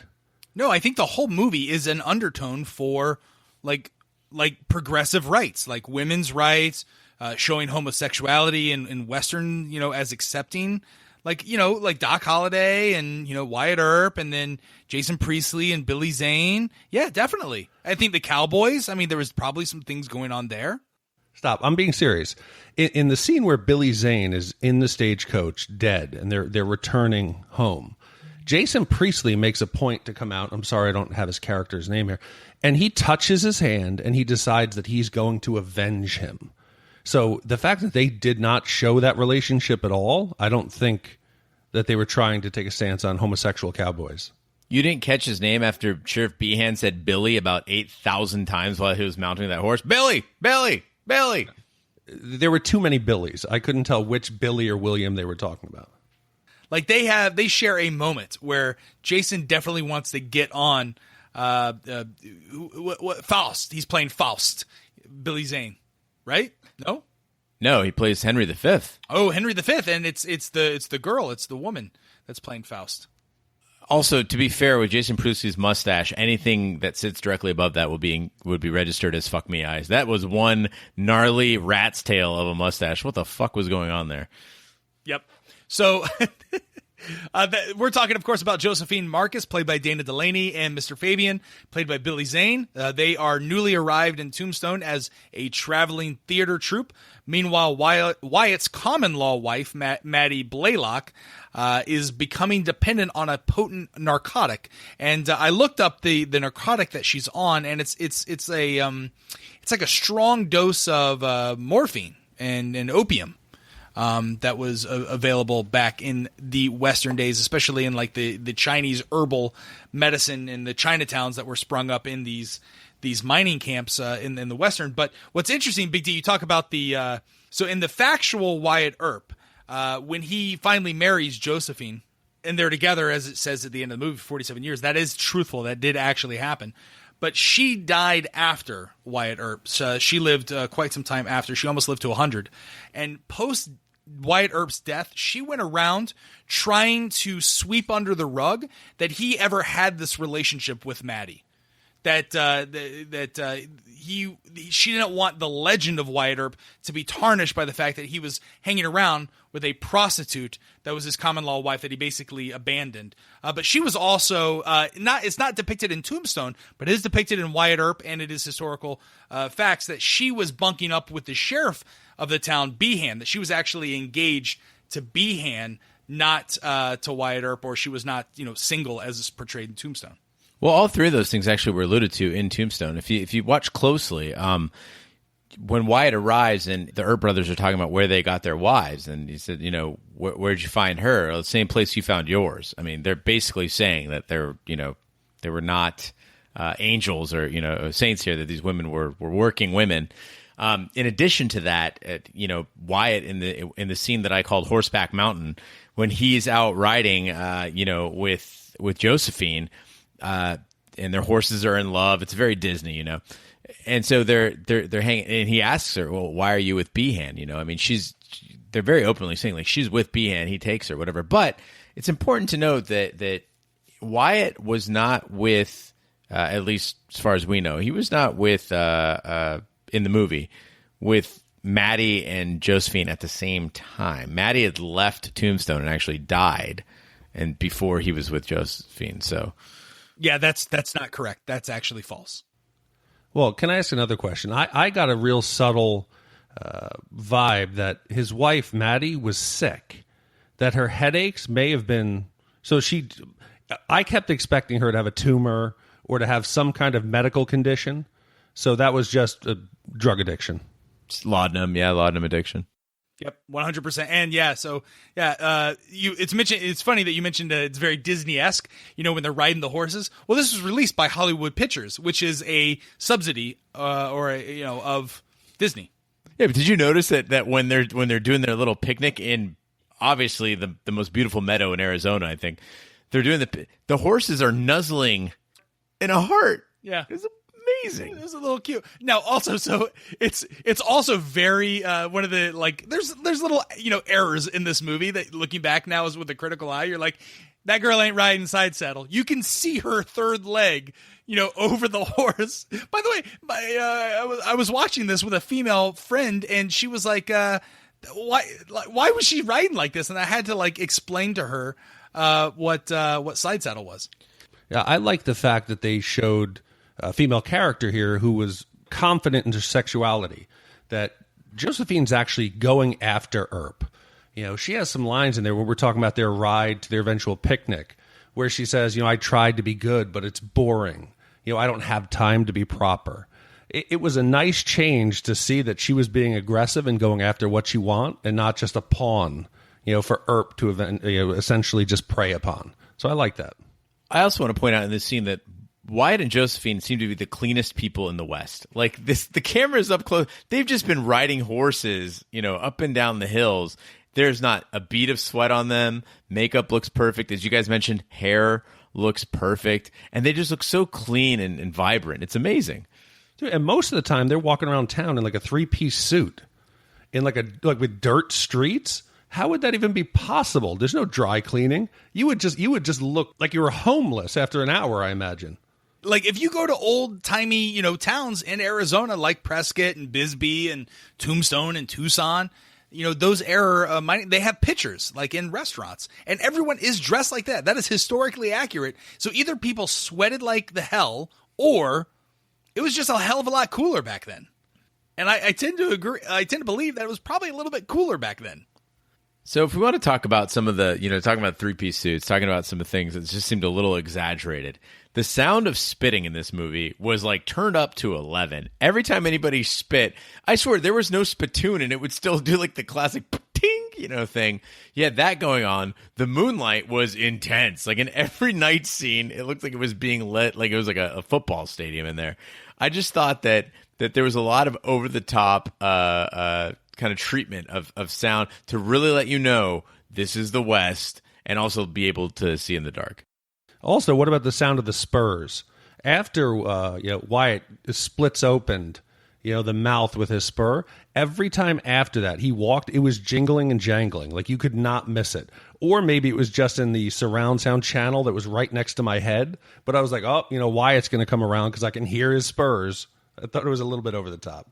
[SPEAKER 1] No, I think the whole movie is an undertone for like progressive rights, like women's rights, showing homosexuality in Western, as accepting, like Doc Holliday and, Wyatt Earp and then Jason Priestley and Billy Zane. Yeah, definitely. I think the Cowboys, there was probably some things going on there.
[SPEAKER 2] Stop. I'm being serious. In the scene where Billy Zane is in the stagecoach dead and they're returning home, Jason Priestley makes a point to come out. I'm sorry, I don't have his character's name here. And he touches his hand and he decides that he's going to avenge him. So the fact that they did not show that relationship at all, I don't think that they were trying to take a stance on homosexual cowboys.
[SPEAKER 4] You didn't catch his name after Sheriff Behan said Billy about 8,000 times while he was mounting that horse? Billy! Billy! Billy!
[SPEAKER 2] There were too many Billies. I couldn't tell which Billy or William they were talking about.
[SPEAKER 1] Like they share a moment where Jason definitely wants to get on Faust. He's playing Faust, Billy Zane, right?
[SPEAKER 4] No, he plays Henry V.
[SPEAKER 1] Oh, Henry V, and it's the girl, it's the woman that's playing Faust.
[SPEAKER 4] Also, to be fair, with Jason Priestley's mustache, anything that sits directly above that would be registered as fuck me eyes. That was one gnarly rat's tail of a mustache. What the fuck was going on there?
[SPEAKER 1] Yep. So We're talking, of course, about Josephine Marcus, played by Dana Delaney, and Mr. Fabian, played by Billy Zane. They are newly arrived in Tombstone as a traveling theater troupe. Meanwhile, Wyatt's common-law wife, Maddie Blaylock, is becoming dependent on a potent narcotic. And I looked up the narcotic that she's on, and it's like a strong dose of morphine and opium. That was available back in the Western days, especially in like the Chinese herbal medicine in the Chinatowns that were sprung up in these mining camps in the Western. But what's interesting, Big D, you talk about so in the factual Wyatt Earp, when he finally marries Josephine, and they're together, as it says at the end of the movie, 47 years, that is truthful. That did actually happen. But she died after Wyatt Earp. So she lived quite some time after. She almost lived to 100. And post Wyatt Earp's death, she went around trying to sweep under the rug that he ever had this relationship with Maddie. She didn't want the legend of Wyatt Earp to be tarnished by the fact that he was hanging around with a prostitute that was his common law wife that he basically abandoned. But she was also it's not depicted in Tombstone, but it is depicted in Wyatt Earp, and it is historical facts that she was bunking up with the sheriff of the town, Behan, that she was actually engaged to Behan, not to Wyatt Earp, or she was not single as is portrayed in Tombstone.
[SPEAKER 4] Well, all three of those things actually were alluded to in Tombstone. If you watch closely, when Wyatt arrives and the Earp brothers are talking about where they got their wives, and he said, where'd you find her? Well, the same place you found yours. I mean, they're basically saying that they were not angels or saints here, that these women were working women. In addition to that, Wyatt in the scene that I called Horseback Mountain, when he's out riding, with Josephine. And their horses are in love. It's very Disney, And so they're hanging, and he asks her, "Well, why are you with Behan?" I mean, they're very openly saying like she's with Behan, he takes her, whatever. But it's important to note that Wyatt was not with, at least as far as we know, he was not with in the movie with Maddie and Josephine at the same time. Maddie had left Tombstone and actually died, and before he was with Josephine, so.
[SPEAKER 1] Yeah, that's not correct. That's actually false.
[SPEAKER 2] Well, can I ask another question? I got a real subtle vibe that his wife, Maddie, was sick, that her headaches may have been... I kept expecting her to have a tumor or to have some kind of medical condition, so that was just a drug addiction.
[SPEAKER 4] Laudanum, laudanum addiction.
[SPEAKER 1] Yep, 100%. And it's funny that you mentioned it's very Disney-esque, when they're riding the horses. Well, this was released by Hollywood Pictures, which is a subsidy of Disney.
[SPEAKER 4] Yeah, but did you notice that when they're doing their little picnic in obviously the most beautiful meadow in Arizona, I think they're doing the horses are nuzzling in a heart.
[SPEAKER 1] Yeah.
[SPEAKER 4] It's amazing.
[SPEAKER 1] It was a little cute. Now, also, so it's also very one of the there's little errors in this movie that looking back now is with a critical eye. You're like, that girl ain't riding side saddle. You can see her third leg, over the horse. By the way, I was watching this with a female friend, and she was like, why was she riding like this? And I had to explain to her what side saddle was.
[SPEAKER 2] Yeah, I like the fact that they showed a female character here who was confident in her sexuality, that Josephine's actually going after Earp. She has some lines in there when we're talking about their ride to their eventual picnic, where she says, I tried to be good, but it's boring. I don't have time to be proper. It was a nice change to see that she was being aggressive and going after what she wants, and not just a pawn, for Earp to essentially just prey upon. So I like that.
[SPEAKER 4] I also want to point out in this scene that Wyatt and Josephine seem to be the cleanest people in the West. The camera's up close. They've just been riding horses, up and down the hills. There's not a bead of sweat on them. Makeup looks perfect. As you guys mentioned, hair looks perfect. And they just look so clean and vibrant. It's amazing.
[SPEAKER 2] Dude, and most of the time, they're walking around town in a 3-piece suit, in with dirt streets. How would that even be possible? There's no dry cleaning. You would just look like you were homeless after an hour, I imagine.
[SPEAKER 1] If you go to old-timey, towns in Arizona like Prescott and Bisbee and Tombstone and Tucson, those era mining, they have pictures like in restaurants, and everyone is dressed like that. That is historically accurate. So either people sweated like the hell, or it was just a hell of a lot cooler back then. And I tend to agree. I tend to believe that it was probably a little bit cooler back then.
[SPEAKER 4] So if we want to talk about some of the, talking about three-piece suits, talking about some of the things that just seemed a little exaggerated, the sound of spitting in this movie was like turned up to 11. Every time anybody spit, I swear there was no spittoon and it would still do like the classic ting, thing. You had that going on. The moonlight was intense. Like in every night scene, it looked like it was being lit, like it was like a football stadium in there. I just thought that there was a lot of over-the-top kind of treatment of sound to really let you know this is the West and also be able to see in the dark.
[SPEAKER 2] Also, what about the sound of the spurs? After Wyatt splits opened, the mouth with his spur, every time after that he walked, it was jingling and jangling. Like you could not miss it. Or maybe it was just in the surround sound channel that was right next to my head. But I was like, Wyatt's going to come around because I can hear his spurs. I thought it was a little bit over the top.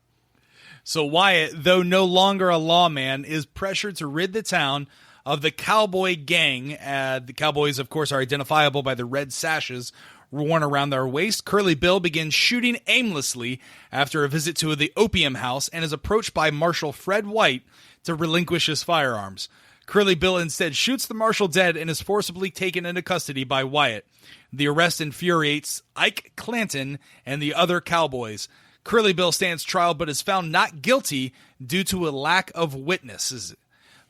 [SPEAKER 1] So Wyatt, though no longer a lawman, is pressured to rid the town of the cowboy gang. The cowboys, of course, are identifiable by the red sashes worn around their waist. Curly Bill begins shooting aimlessly after a visit to the opium house and is approached by Marshal Fred White to relinquish his firearms. Curly Bill instead shoots the marshal dead and is forcibly taken into custody by Wyatt. The arrest infuriates Ike Clanton and the other cowboys. Curly Bill stands trial but is found not guilty due to a lack of witnesses.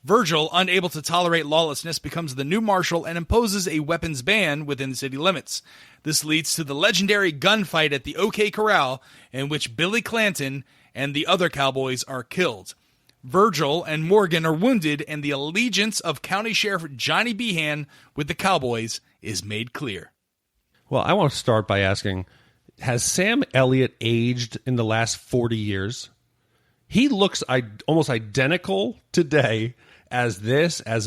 [SPEAKER 1] Virgil, unable to tolerate lawlessness, becomes the new marshal and imposes a weapons ban within city limits. This leads to the legendary gunfight at the OK Corral, in which Billy Clanton and the other cowboys are killed. Virgil and Morgan are wounded, and the allegiance of County Sheriff Johnny Behan with the cowboys is made clear.
[SPEAKER 2] Well, I want to start by asking, has Sam Elliott aged in the last 40 years? He looks almost identical today as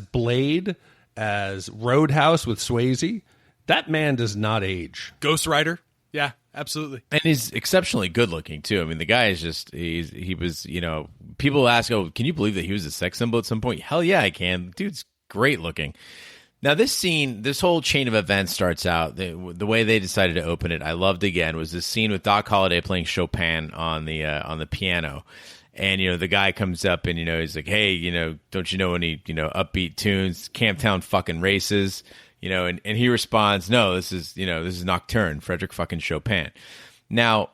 [SPEAKER 2] Blade, as Roadhouse with Swayze. That man does not age.
[SPEAKER 1] Ghost Rider? Yeah, absolutely.
[SPEAKER 4] And he's exceptionally good looking, too. I mean, the guy is just, he was, people ask, can you believe that he was a sex symbol at some point? Hell yeah, I can. Dude's great looking. Now, this whole chain of events starts out, the way they decided to open it, I loved again, was this scene with Doc Holliday playing Chopin on the piano. And, the guy comes up and, he's like, hey, don't you know any, upbeat tunes, Camptown fucking races, and he responds, no, this is Nocturne, Frederick fucking Chopin. Now,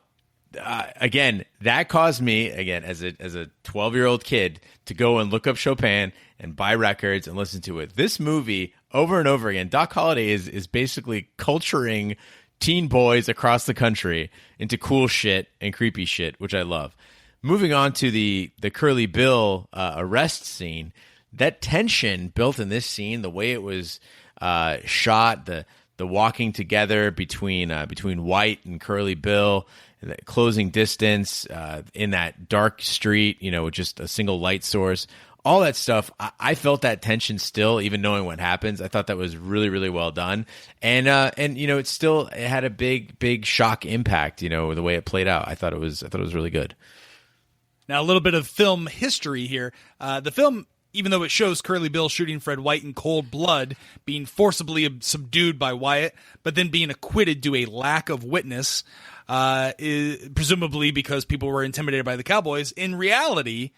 [SPEAKER 4] again, that caused me, again, as a 12-year-old kid to go and look up Chopin and buy records and listen to it. This movie, over and over again, Doc Holliday is basically culturing teen boys across the country into cool shit and creepy shit, which I love. Moving on to the Curly Bill arrest scene, that tension built in this scene, the way it was shot, the walking together between White and Curly Bill, the closing distance in that dark street, with just a single light source, all that stuff. I felt that tension still, even knowing what happens. I thought that was really, really well done, and it had a big shock impact. The way it played out, I thought it was really good.
[SPEAKER 1] Now, a little bit of film history here. The film, even though it shows Curly Bill shooting Fred White in cold blood, being forcibly subdued by Wyatt, but then being acquitted due to a lack of witness, presumably because people were intimidated by the cowboys, in reality,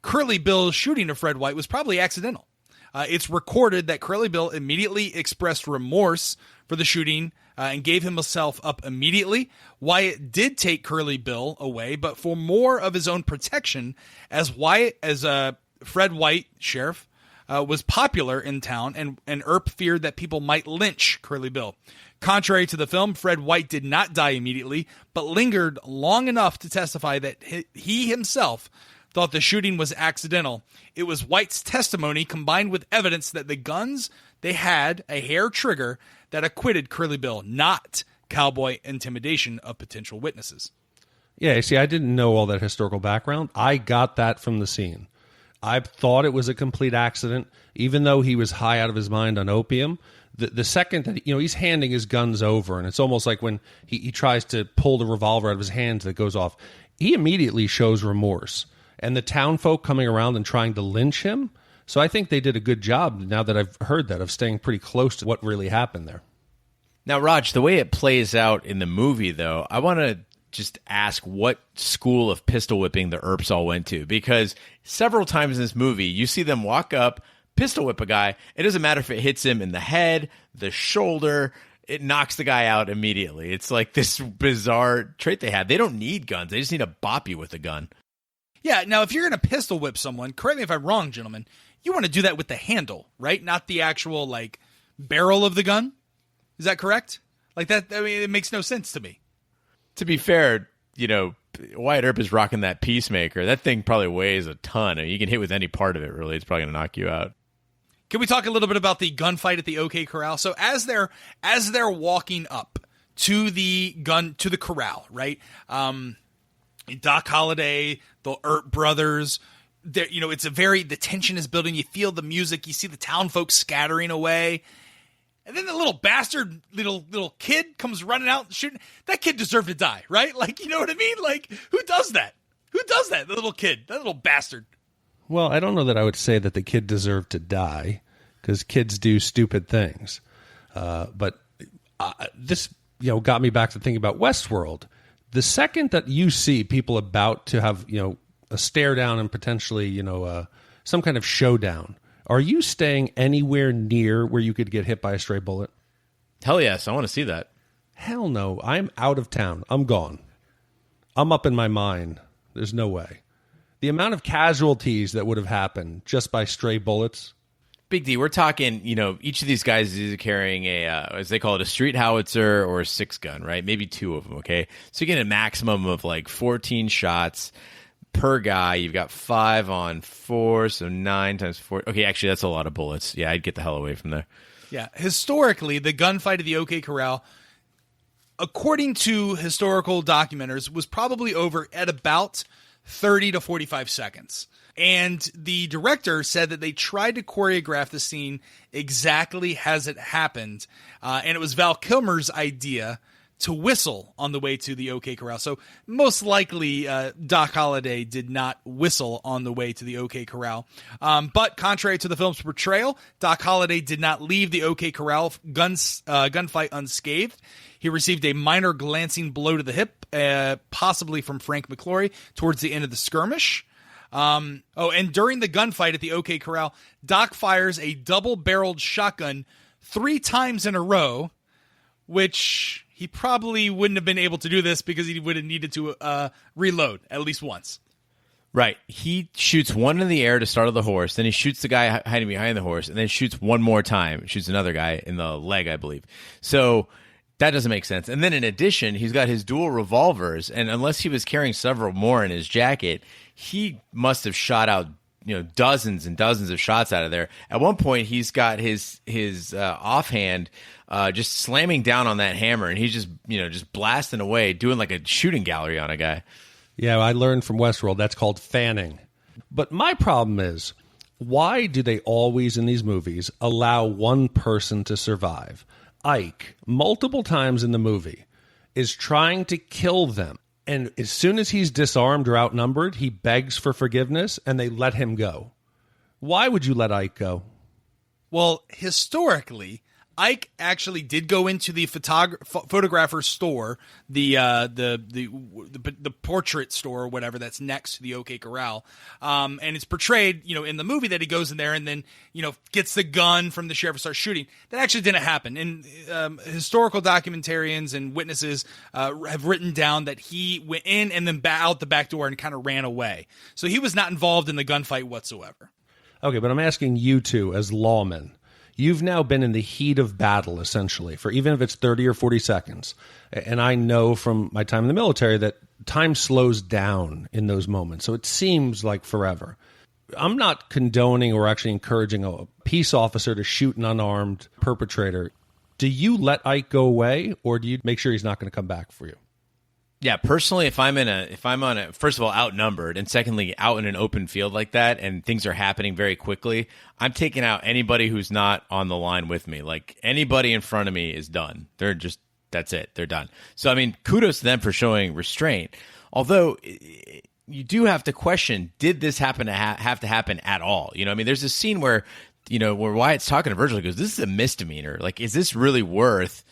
[SPEAKER 1] Curly Bill's shooting of Fred White was probably accidental. It's recorded that Curly Bill immediately expressed remorse for the shooting and gave himself up immediately. Wyatt did take Curly Bill away, but for more of his own protection, as Fred White, sheriff, was popular in town, and Earp feared that people might lynch Curly Bill. Contrary to the film, Fred White did not die immediately, but lingered long enough to testify that he himself thought the shooting was accidental. It was White's testimony combined with evidence that the guns they had a hair trigger that acquitted Curly Bill, not cowboy intimidation of potential witnesses.
[SPEAKER 2] Yeah, see, I didn't know all that historical background. I got that from the scene. I thought it was a complete accident, even though he was high out of his mind on opium. The second that he's handing his guns over, and it's almost like when he tries to pull the revolver out of his hands that goes off, he immediately shows remorse. and the town folk coming around and trying to lynch him. So I think they did a good job, now that I've heard that, of staying pretty close to what really happened there.
[SPEAKER 4] Now, Raj, the way it plays out in the movie, though, I want to just ask what school of pistol whipping the Earps all went to, because several times in this movie, you see them walk up, pistol whip a guy. It doesn't matter if it hits him in the head, the shoulder, it knocks the guy out immediately. It's like this bizarre trait they have. They don't need guns. They just need to bop you with a gun.
[SPEAKER 1] Yeah, now if you're going to pistol whip someone, correct me if I'm wrong, gentlemen, you want to do that with the handle, right? Not the actual, like, barrel of the gun? Is that correct? Like that, I mean, it makes no sense to me.
[SPEAKER 4] To be fair, Wyatt Earp is rocking that Peacemaker. That thing probably weighs a ton. I mean, you can hit with any part of it, really. It's probably going to knock you out.
[SPEAKER 1] Can we talk a little bit about the gunfight at the OK Corral? So as they're walking up to the corral, right? Doc Holliday, the Earp brothers, the tension is building. You feel the music. You see the town folks scattering away. And then the little bastard, little kid comes running out and shooting. That kid deserved to die, right? Like, you know what I mean? Like, who does that? Who does that? The little kid, that little bastard.
[SPEAKER 2] Well, I don't know that I would say that the kid deserved to die, because kids do stupid things. But this, got me back to thinking about Westworld. The second that you see people about to have, a stare down and potentially, some kind of showdown, are you staying anywhere near where you could get hit by a stray bullet?
[SPEAKER 4] Hell yes, I want to see that.
[SPEAKER 2] Hell no, I'm out of town. I'm gone. I'm up in my mind. There's no way. The amount of casualties that would have happened just by stray bullets.
[SPEAKER 4] Big D, we're talking, each of these guys is either carrying a, as they call it, a street howitzer or a 6-gun, right? Maybe 2 of them, okay? So you get a maximum of like 14 shots per guy. You've got 5 on 4, so 9 times 4. Okay, actually, that's a lot of bullets. Yeah, I'd get the hell away from there.
[SPEAKER 1] Yeah, historically, the gunfight at the OK Corral, according to historical documenters, was probably over at about 30 to 45 seconds. And the director said that they tried to choreograph the scene exactly as it happened. And it was Val Kilmer's idea to whistle on the way to the OK Corral. So most likely Doc Holliday did not whistle on the way to the OK Corral. But contrary to the film's portrayal, Doc Holliday did not leave the OK Corral gunfight unscathed. He received a minor glancing blow to the hip, possibly from Frank McClory, towards the end of the skirmish. And during the gunfight at the OK Corral, Doc fires a double-barreled shotgun 3 times in a row, which he probably wouldn't have been able to do this because he would have needed to reload at least once.
[SPEAKER 4] Right. He shoots one in the air to startle the horse, then he shoots the guy hiding behind the horse, and then shoots one more time, shoots another guy in the leg, I believe. So that doesn't make sense. And then in addition, he's got his dual revolvers, and unless he was carrying several more in his jacket, he must have shot out dozens and dozens of shots out of there. At one point, he's got his offhand just slamming down on that hammer, and he's just blasting away, doing like a shooting gallery on a guy.
[SPEAKER 2] Yeah, I learned from Westworld that's called fanning. But my problem is, why do they always in these movies allow one person to survive? Ike, multiple times in the movie, is trying to kill them. And as soon as he's disarmed or outnumbered, he begs for forgiveness, and they let him go. Why would you let Ike go?
[SPEAKER 1] Well, historically, Ike actually did go into the photographer's store, the portrait store or whatever that's next to the OK Corral, and it's portrayed, in the movie that he goes in there and then, gets the gun from the sheriff and starts shooting. That actually didn't happen. And historical documentarians and witnesses have written down that he went in and then out the back door and kind of ran away. So he was not involved in the gunfight whatsoever.
[SPEAKER 2] Okay, but I'm asking you two as lawmen. You've now been in the heat of battle, essentially, for even if it's 30 or 40 seconds. And I know from my time in the military that time slows down in those moments. So it seems like forever. I'm not condoning or actually encouraging a peace officer to shoot an unarmed perpetrator. Do you let Ike go away, or do you make sure he's not going to come back for you?
[SPEAKER 4] Yeah, personally, if I'm on a, first of all, outnumbered, and secondly, out in an open field like that, and things are happening very quickly, I'm taking out anybody who's not on the line with me. Like, anybody in front of me is done. That's it. They're done. So, I mean, kudos to them for showing restraint. Although, you do have to question, did this happen to have to happen at all? You know, I mean, there's a scene where, you know, where Wyatt's talking to Virgil, he goes, this is a misdemeanor. Like, is this really worth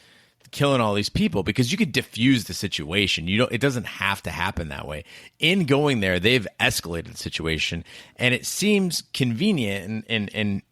[SPEAKER 4] killing all these people? Because you could diffuse the situation. It doesn't have to happen that way. In going there, they've escalated the situation, and it seems convenient. And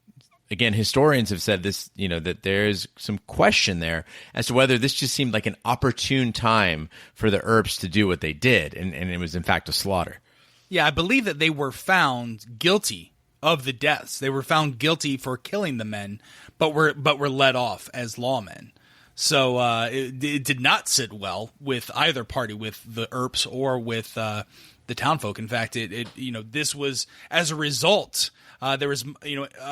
[SPEAKER 4] again, historians have said this, you know, that there's some question there as to whether this just seemed like an opportune time for the Earps to do what they did, and it was in fact a slaughter.
[SPEAKER 1] Yeah, I believe that they were found guilty of the deaths. They were found guilty for killing the men, but were let off as lawmen. So it did not sit well with either party, with the Earps or with the townfolk. In fact, this was as a result. There was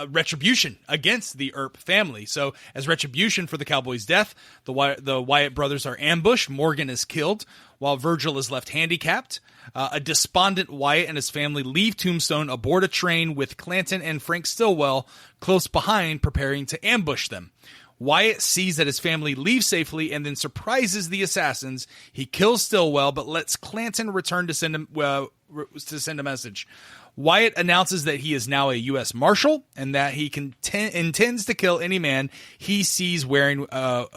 [SPEAKER 1] retribution against the Earp family. So as retribution for the cowboy's death, the Wyatt brothers are ambushed. Morgan is killed while Virgil is left handicapped. A despondent Wyatt and his family leave Tombstone aboard a train with Clanton and Frank Stillwell close behind, preparing to ambush them. Wyatt sees that his family leaves safely and then surprises the assassins. He kills Stillwell, but lets Clanton return to send a message. Wyatt announces that he is now a U.S. Marshal and that he intends to kill any man he sees wearing a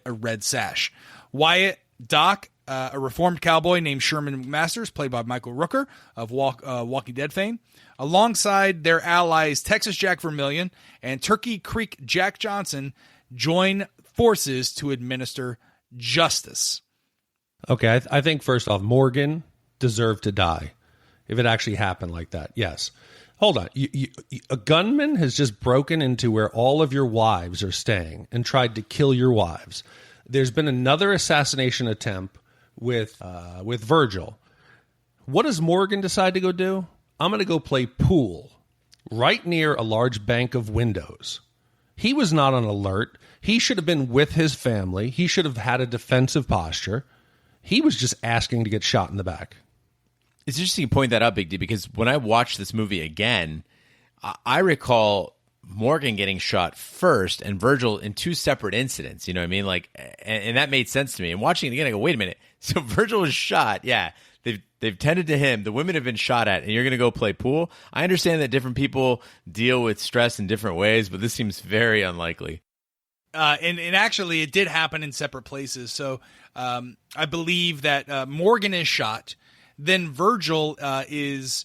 [SPEAKER 1] red sash. Wyatt, Doc, a reformed cowboy named Sherman Masters, played by Michael Rooker of Walking Dead fame, alongside their allies Texas Jack Vermillion and Turkey Creek Jack Johnson, join forces to administer justice.
[SPEAKER 2] Okay, I think first off, Morgan deserved to die if it actually happened like that. Yes. Hold on. A gunman has just broken into where all of your wives are staying and tried to kill your wives. There's been another assassination attempt with Virgil. What does Morgan decide to go do? I'm going to go play pool right near a large bank of windows. He was not on alert. He should have been with his family. He should have had a defensive posture. He was just asking to get shot in the back.
[SPEAKER 4] It's interesting you point that out, Big D, because when I watched this movie again, I recall Morgan getting shot first and Virgil in two separate incidents. You know what I mean? Like, and that made sense to me. And watching it again, I go, wait a minute. So Virgil was shot. Yeah, they've tended to him. The women have been shot at, and you're going to go play pool? I understand that different people deal with stress in different ways, but this seems very unlikely.
[SPEAKER 1] And actually, it did happen in separate places. So I believe that Morgan is shot. Then Virgil is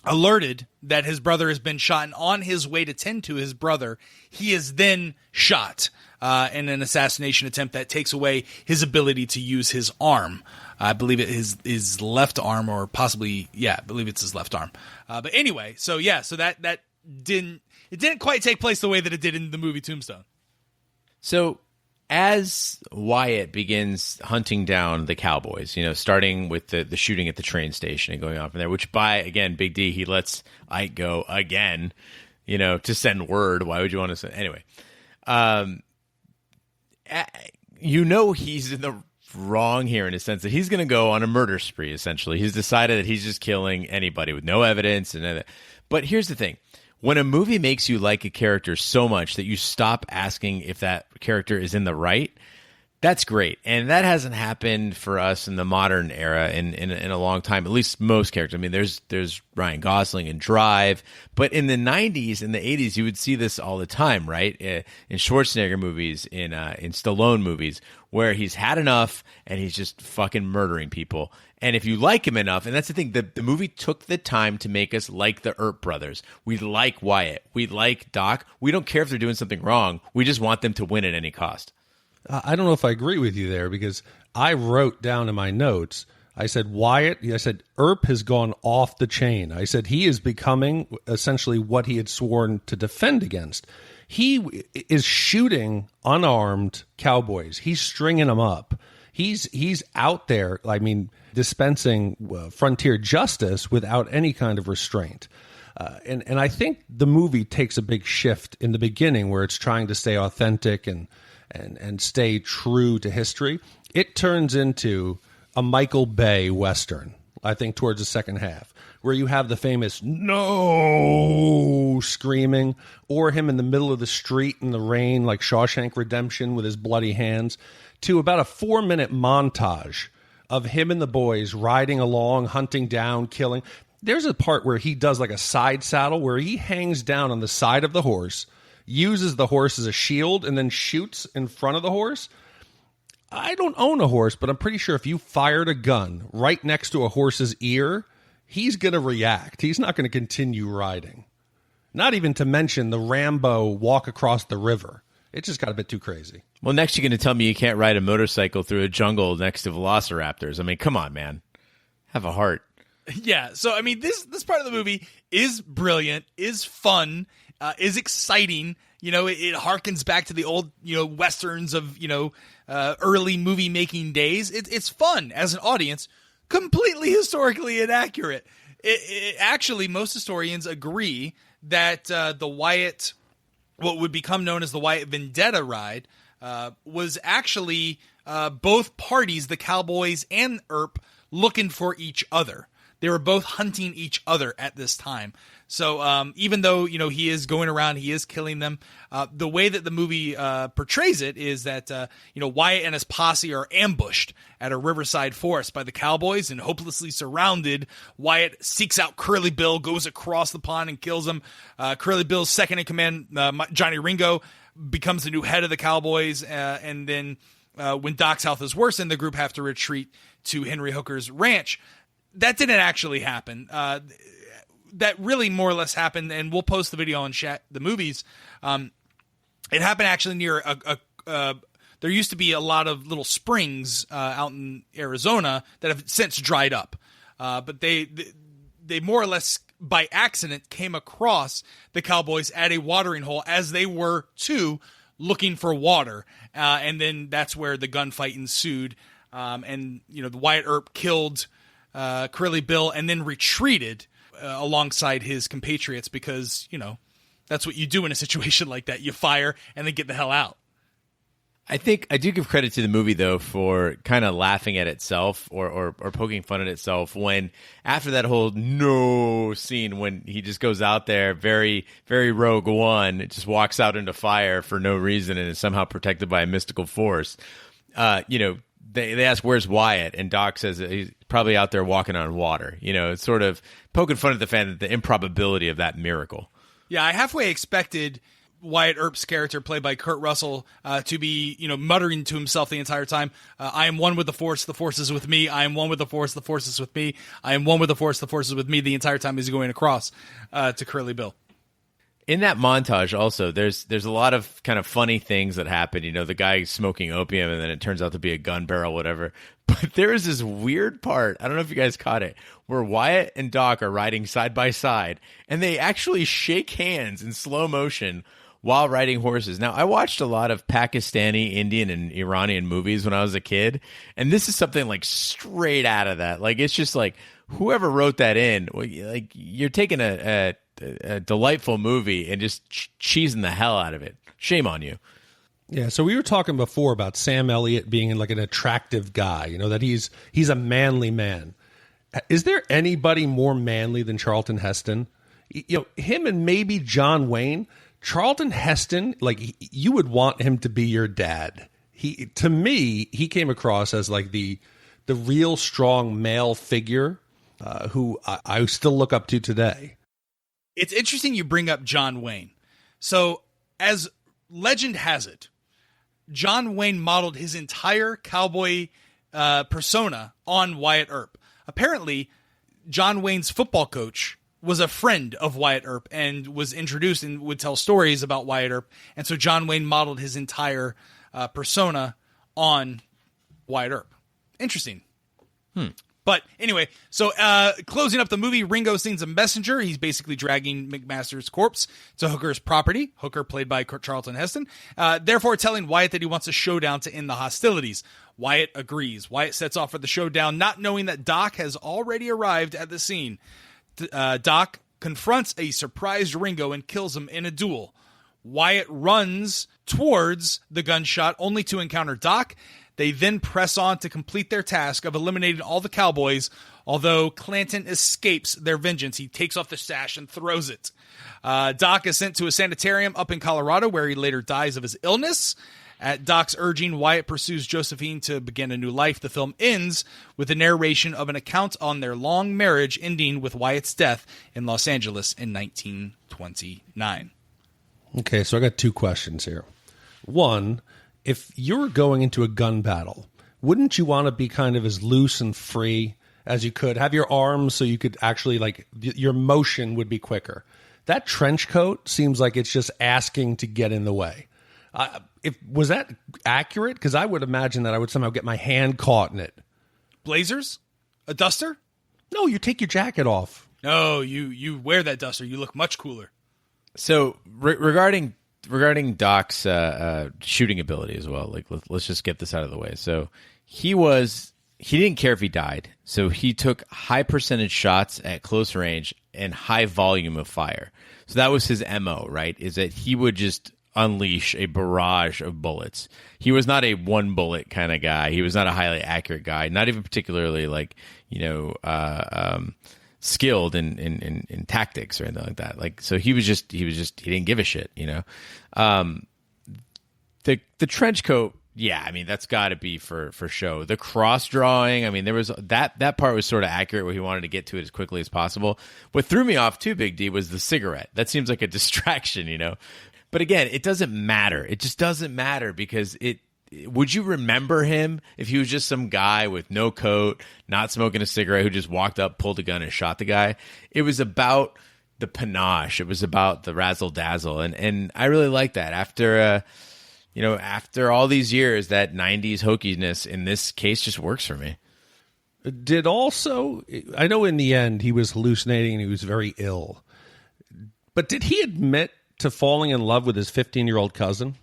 [SPEAKER 1] alerted that his brother has been shot, and on his way to tend to his brother, he is then shot in an assassination attempt that takes away his ability to use his arm. I believe it is his left arm, or possibly, I believe it's his left arm. But anyway, so that didn't quite take place the way that it did in the movie Tombstone. So as Wyatt begins hunting down the cowboys, starting with the shooting at the train station and going on from there, which again, Big D, he lets Ike go again, to send word. Why would you want to send? Anyway, he's in the wrong here in a sense that he's going to go on a murder spree, essentially. He's decided that he's just killing anybody with no evidence. But here's the thing. When a movie makes you like a character so much that you stop asking if that character is in the right, that's great. And that hasn't happened for us in the modern era in a long time, at least most characters. I mean, there's Ryan Gosling in Drive, but in the 90s and the 80s, you would see this all the time, right? In Schwarzenegger movies, in Stallone movies, where he's had enough and he's just fucking murdering people. And if you like him enough, and that's the thing, the movie took the time to make us like the Earp brothers. We like Wyatt. We like Doc. We don't care if they're doing something wrong. We just want them to win at any cost.
[SPEAKER 2] I don't know if I agree with you there, because I wrote down in my notes, I said Wyatt, I said Earp has gone off the chain. I said he is becoming essentially what he had sworn to defend against. He is shooting unarmed cowboys. He's stringing them up. He's out there, dispensing frontier justice without any kind of restraint. And I think the movie takes a big shift in the beginning where it's trying to stay authentic and stay true to history. It turns into a Michael Bay Western, I think, towards the second half, where you have the famous "no" screaming, or him in the middle of the street in the rain, like Shawshank Redemption with his bloody hands, to about a 4-minute montage of him and the boys riding along, hunting down, killing. There's a part where he does like a side saddle where he hangs down on the side of the horse, uses the horse as a shield, and then shoots in front of the horse. I don't own a horse, but I'm pretty sure if you fired a gun right next to a horse's ear, he's going to react. He's not going to continue riding. Not even to mention the Rambo walk across the river. It just got a bit too crazy.
[SPEAKER 4] Well, next you're going to tell me you can't ride a motorcycle through a jungle next to velociraptors. I mean, come on, man. Have a heart.
[SPEAKER 1] Yeah, so I mean, this part of the movie is brilliant, is fun, is exciting. You know, it harkens back to the old, westerns of, early movie making days. It's fun as an audience, completely historically inaccurate. Actually, most historians agree that the Wyatt, what would become known as the Wyatt Vendetta ride, was actually both parties, the Cowboys and Earp, looking for each other. They were both hunting each other at this time. So even though, he is going around, he is killing them, the way that the movie portrays it is that, Wyatt and his posse are ambushed at a riverside forest by the Cowboys, and hopelessly surrounded, Wyatt seeks out Curly Bill, goes across the pond and kills him. Curly Bill's second in command, Johnny Ringo, becomes the new head of the Cowboys, and then when Doc's health is worsened, the group have to retreat to Henry Hooker's ranch. That didn't actually happen. That really more or less happened, and we'll post the video on the movies. It happened actually near there used to be a lot of little springs out in Arizona that have since dried up. But they more or less by accident came across the Cowboys at a watering hole as they were too, looking for water. And then that's where the gunfight ensued. And the Wyatt Earp killed Curly Bill and then retreated alongside his compatriots because, that's what you do in a situation like that. You fire and then get the hell out.
[SPEAKER 4] I think I do give credit to the movie, though, for kind of laughing at itself or poking fun at itself when after that whole no scene when he just goes out there very, very Rogue One, it just walks out into fire for no reason and is somehow protected by a mystical force. They ask, where's Wyatt? And Doc says that he's probably out there walking on water. It's sort of poking fun at the fact that the improbability of that miracle.
[SPEAKER 1] Yeah, I halfway expected Wyatt Earp's character, played by Kurt Russell, to be, muttering to himself the entire time, I am one with the Force is with me. I am one with the Force is with me. I am one with the Force is with me, the entire time he's going across to Curly Bill.
[SPEAKER 4] In that montage also, there's a lot of kind of funny things that happen. The guy smoking opium and then it turns out to be a gun barrel, whatever. But there is this weird part, I don't know if you guys caught it, where Wyatt and Doc are riding side by side and they actually shake hands in slow motion while riding horses. Now, I watched a lot of Pakistani, Indian, and Iranian movies when I was a kid, and this is something like straight out of that. Like, it's just like, whoever wrote that in, like, you're taking a delightful movie and just cheesing the hell out of it. Shame on you.
[SPEAKER 2] Yeah, so we were talking before about Sam Elliott being like an attractive guy, that he's a manly man. Is there anybody more manly than Charlton Heston? Him and maybe John Wayne. Charlton Heston, like, you would want him to be your dad. To me, he came across as like the real strong male figure who I still look up to today.
[SPEAKER 1] It's interesting you bring up John Wayne. So, as legend has it, John Wayne modeled his entire cowboy persona on Wyatt Earp. Apparently, John Wayne's football coach was a friend of Wyatt Earp and was introduced and would tell stories about Wyatt Earp. And so John Wayne modeled his entire persona on Wyatt Earp. Interesting. But anyway, so closing up the movie, Ringo sings a messenger. He's basically dragging McMaster's corpse to Hooker's property. Hooker, played by Charlton Heston, therefore telling Wyatt that he wants a showdown to end the hostilities. Wyatt agrees. Wyatt sets off for the showdown, not knowing that Doc has already arrived at the scene. Doc confronts a surprised Ringo and kills him in a duel. Wyatt runs towards the gunshot only to encounter Doc. They then press on to complete their task of eliminating all the Cowboys, although Clanton escapes their vengeance. He takes off the sash and throws it. Doc is sent to a sanitarium up in Colorado, where he later dies of his illness. At Doc's urging, Wyatt pursues Josephine to begin a new life. The film ends with a narration of an account on their long marriage, ending with Wyatt's death in Los Angeles in 1929.
[SPEAKER 2] Okay, so I got two questions here. One, if you're going into a gun battle, wouldn't you want to be kind of as loose and free as you could? Have your arms so you could actually, like, your motion would be quicker. That trench coat seems like it's just asking to get in the way. Was that accurate? Because I would imagine that I would somehow get my hand caught in it.
[SPEAKER 1] Blazers? A duster?
[SPEAKER 2] No, you take your jacket off.
[SPEAKER 1] No, you wear that duster. You look much cooler.
[SPEAKER 4] So regarding Doc's shooting ability as well, like let's just get this out of the way. So he didn't care if he died. So he took high percentage shots at close range and high volume of fire. So that was his MO, right? Is that he would just unleash a barrage of bullets. He was not a one bullet kind of guy. He was not a highly accurate guy, not even particularly skilled in tactics or anything like that. Like, so he didn't give a shit, the trench coat. Yeah. I mean, that's gotta be for show. The cross drawing. I mean, there was that part was sort of accurate where he wanted to get to it as quickly as possible. What threw me off too, Big D, was the cigarette. That seems like a distraction, But again, it doesn't matter. It just doesn't matter because would you remember him if he was just some guy with no coat, not smoking a cigarette, who just walked up, pulled a gun, and shot the guy? It was about the panache. It was about the razzle dazzle, and I really like that. After all these years, that '90s hokiness in this case just works for me.
[SPEAKER 2] I know in the end he was hallucinating and he was very ill, but did he admit to falling in love with his 15-year-old cousin?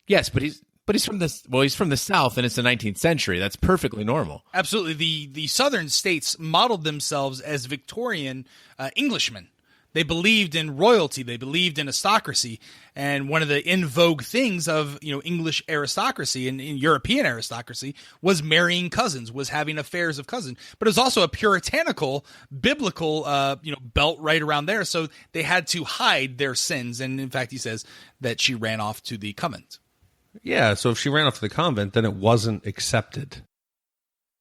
[SPEAKER 4] Yes, but he's from the South and it's the 19th century. That's perfectly normal.
[SPEAKER 1] Absolutely. The southern states modeled themselves as Victorian Englishmen. They believed in royalty. They believed in aristocracy. And one of the in vogue things of English aristocracy and European aristocracy was marrying cousins, was having affairs of cousins. But it was also a puritanical, biblical belt right around there. So they had to hide their sins. And in fact, he says that she ran off to the convent.
[SPEAKER 2] Yeah, so if she ran off to the convent, then it wasn't accepted.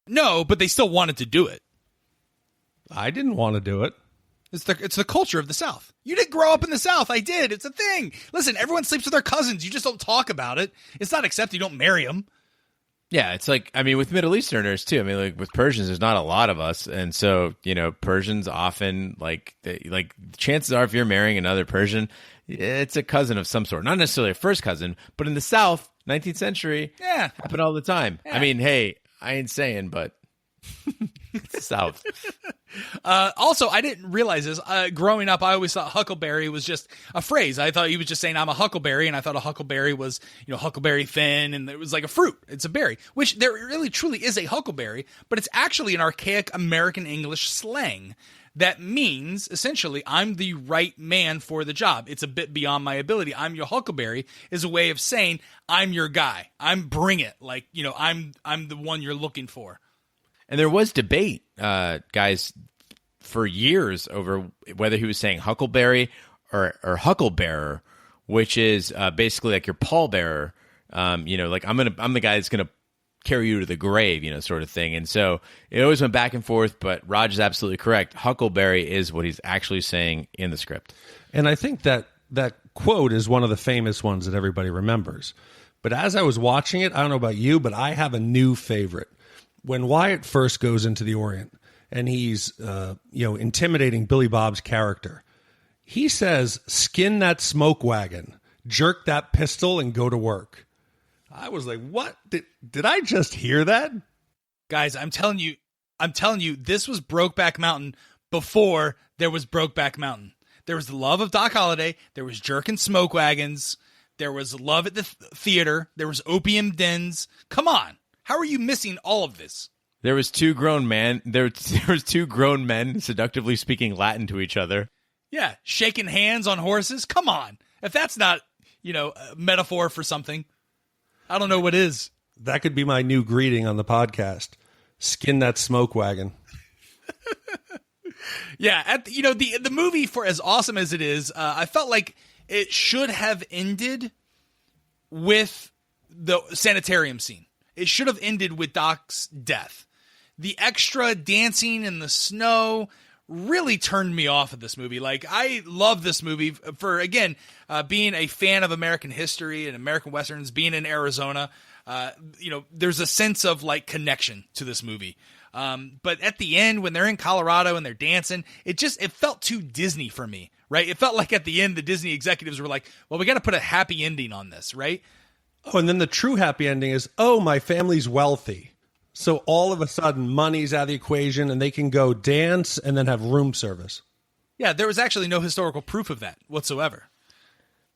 [SPEAKER 1] No, but they still wanted to do it.
[SPEAKER 2] I didn't want to do it.
[SPEAKER 1] It's the culture of the South. You didn't grow up in the South. I did. It's a thing. Listen, everyone sleeps with their cousins. You just don't talk about it. It's not accepted. You don't marry them.
[SPEAKER 4] Yeah, it's like, I mean, with Middle Easterners too. I mean, like with Persians, there's not a lot of us, and so Persians often chances are if you're marrying another Persian, it's a cousin of some sort, not necessarily a first cousin, but in the South, 19th century,
[SPEAKER 1] yeah,
[SPEAKER 4] happened all the time. Yeah. I mean, hey, I ain't saying, but it's the South.
[SPEAKER 1] Also, I didn't realize this. Growing up, I always thought huckleberry was just a phrase. I thought he was just saying, I'm a huckleberry, and I thought a huckleberry was, Huckleberry Finn, and it was like a fruit. It's a berry, which there really truly is a huckleberry, but it's actually an archaic American English slang that means, essentially, I'm the right man for the job. It's a bit beyond my ability. I'm your huckleberry is a way of saying, I'm your guy. Bring it. Like, I'm the one you're looking for.
[SPEAKER 4] And there was debate, guys, for years over whether he was saying huckleberry or hucklebearer, which is basically like your pallbearer. Like I'm the guy that's gonna carry you to the grave, sort of thing. And so it always went back and forth. But Roger's absolutely correct. Huckleberry is what he's actually saying in the script.
[SPEAKER 2] And I think that quote is one of the famous ones that everybody remembers. But as I was watching it, I don't know about you, but I have a new favorite. When Wyatt first goes into the Orient and he's, intimidating Billy Bob's character, he says, "Skin that smoke wagon, jerk that pistol, and go to work." I was like, "What? Did I just hear that?"
[SPEAKER 1] Guys, I'm telling you, this was Brokeback Mountain before there was Brokeback Mountain. There was the love of Doc Holliday. There was jerking smoke wagons. There was love at the theater. There was opium dens. Come on. How are you missing all of this?
[SPEAKER 4] There was two grown men. There was two grown men seductively speaking Latin to each other.
[SPEAKER 1] Yeah, shaking hands on horses. Come on, if that's not a metaphor for something, I don't know what is.
[SPEAKER 2] That could be my new greeting on the podcast. Skin that smoke wagon.
[SPEAKER 1] Yeah, the movie, for as awesome as it is, I felt like it should have ended with the sanitarium scene. It should have ended with Doc's death. The extra dancing in the snow really turned me off of this movie. Like, I love this movie for, again, being a fan of American history and American Westerns, being in Arizona. There's a sense of, like, connection to this movie. But at the end, when they're in Colorado and they're dancing, it felt too Disney for me, right? It felt like at the end, the Disney executives were like, well, we got to put a happy ending on this, right?
[SPEAKER 2] Oh, and then the true happy ending is, oh, my family's wealthy. So all of a sudden, money's out of the equation, and they can go dance and then have room service.
[SPEAKER 1] Yeah, there was actually no historical proof of that whatsoever.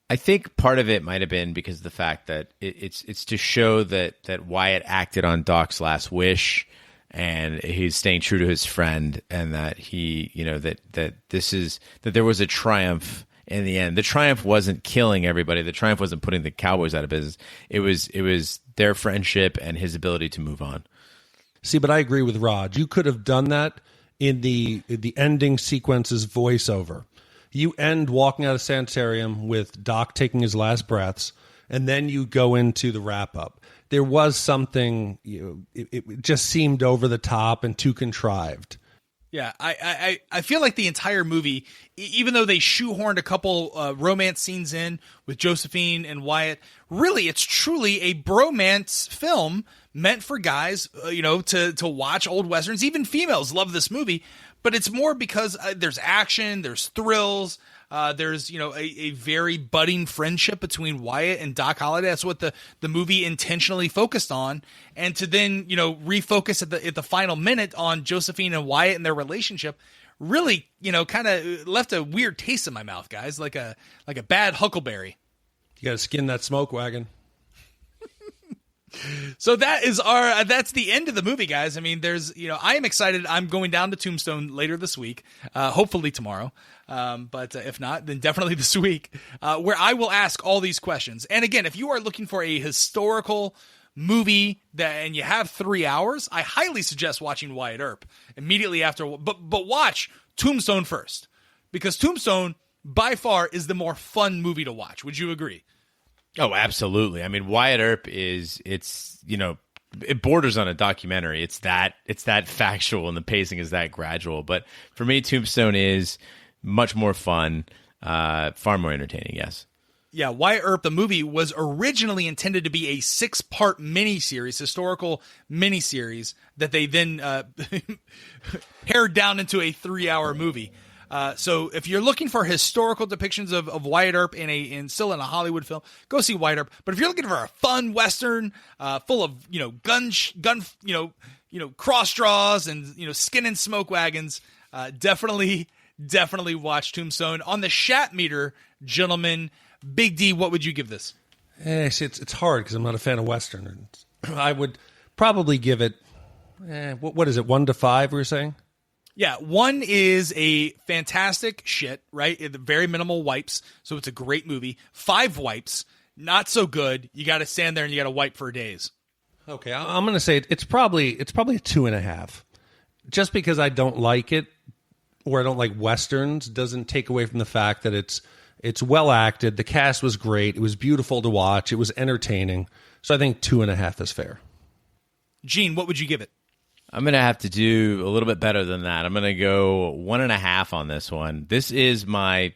[SPEAKER 4] I think part of it might have been because of the fact that it's to show that Wyatt acted on Doc's last wish, and he's staying true to his friend, and that he, that there was a triumph in the end. The triumph wasn't killing everybody. The triumph wasn't putting the Cowboys out of business. It was their friendship and his ability to move on.
[SPEAKER 2] See, but I agree with Rod. You could have done that in the ending sequence's voiceover. You end walking out of sanitarium with Doc taking his last breaths, and then you go into the wrap-up. There was something, it just seemed over the top and too contrived.
[SPEAKER 1] Yeah, I feel like the entire movie, even though they shoehorned a couple romance scenes in with Josephine and Wyatt, really it's truly a bromance film meant for guys, to watch old westerns. Even females love this movie, but it's more because there's action, there's thrills, there's a very budding friendship between Wyatt and Doc Holliday. That's what the movie intentionally focused on, and to then refocus at the final minute on Josephine and Wyatt and their relationship really kind of left a weird taste in my mouth, guys, like a bad huckleberry.
[SPEAKER 2] You got to skin that smoke wagon.
[SPEAKER 1] So that's the end of the movie, guys. I mean, I am excited. I'm going down to Tombstone later this week, hopefully tomorrow. But if not, then definitely this week, where I will ask all these questions. And again, if you are looking for a historical movie and you have 3 hours, I highly suggest watching Wyatt Earp immediately after, but watch Tombstone first, because Tombstone by far is the more fun movie to watch. Would you agree?
[SPEAKER 4] Oh, absolutely. I mean, Wyatt Earp it borders on a documentary. It's that factual, and the pacing is that gradual. But for me, Tombstone is much more fun, far more entertaining. Yes.
[SPEAKER 1] Yeah, Wyatt Earp, the movie, was originally intended to be a 6-part miniseries, historical miniseries, that they then pared down into a 3-hour movie. So if you're looking for historical depictions of Wyatt Earp still in a Hollywood film, go see Wyatt Earp. But if you're looking for a fun Western, full of, gun, cross draws and, skin and smoke wagons, definitely watch Tombstone. On the Shat meter, gentlemen, Big D, what would you give this?
[SPEAKER 2] It's hard because I'm not a fan of Western. I would probably give it, what is it, 1 to 5, we were saying?
[SPEAKER 1] Yeah, 1 is a fantastic shit, right? Very minimal wipes, so it's a great movie. 5 wipes, not so good. You got to stand there and you got to wipe for days. Okay,
[SPEAKER 2] I'm going to say it's probably a 2.5. Just because I don't like it, or I don't like Westerns, doesn't take away from the fact that it's well acted. The cast was great. It was beautiful to watch. It was entertaining. So I think 2.5 is fair.
[SPEAKER 1] Gene, what would you give it?
[SPEAKER 4] I'm going to have to do a little bit better than that. I'm going to go 1.5 on this one. This is one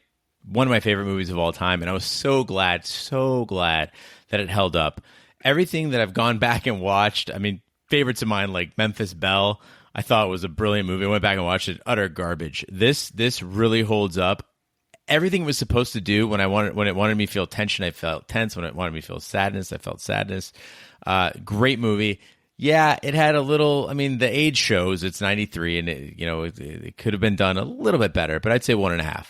[SPEAKER 4] of my favorite movies of all time, and I was so glad that it held up. Everything that I've gone back and watched, I mean, favorites of mine like Memphis Belle, I thought was a brilliant movie. I went back and watched it, utter garbage. This really holds up. Everything it was supposed to do. When it wanted me to feel tension, I felt tense. When it wanted me to feel sadness, I felt sadness. Great movie. Yeah, it had a little. I mean, the age shows it's 93, and it could have been done a little bit better. But I'd say 1.5.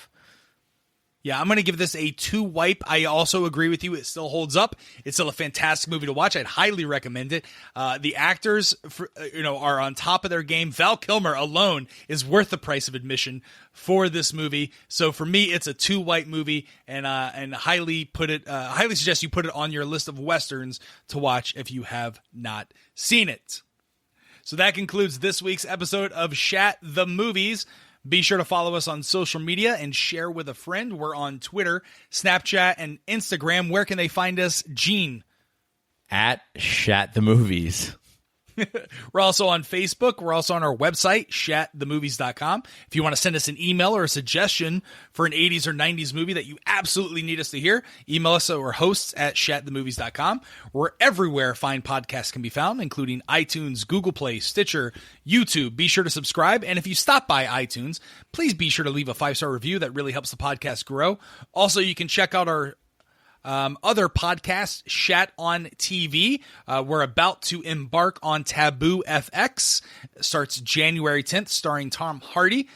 [SPEAKER 1] Yeah, I'm going to give this a 2 wipe. I also agree with you. It still holds up. It's still a fantastic movie to watch. I'd highly recommend it. The actors, are on top of their game. Val Kilmer alone is worth the price of admission for this movie. So for me, it's a 2 wipe movie, and highly suggest you put it on your list of Westerns to watch if you have not seen it. So that concludes this week's episode of Shat the Movies. Be sure to follow us on social media and share with a friend. We're on Twitter, Snapchat, and Instagram. Where can they find us, Gene?
[SPEAKER 4] At Shat the Movies.
[SPEAKER 1] We're also on Facebook. We're also on our website, shatthemovies.com. If you want to send us an email or a suggestion for an 80s or 90s movie that you absolutely need us to hear, email us or hosts at shatthemovies.com. We're everywhere fine podcasts can be found, including iTunes, Google Play, Stitcher, YouTube. Be sure to subscribe. And if you stop by iTunes, please be sure to leave a 5-star review. That really helps the podcast grow. Also, you can check out our other podcast, Shat on TV. We're about to embark on Taboo FX. It starts January 10th, starring Tom Hardy.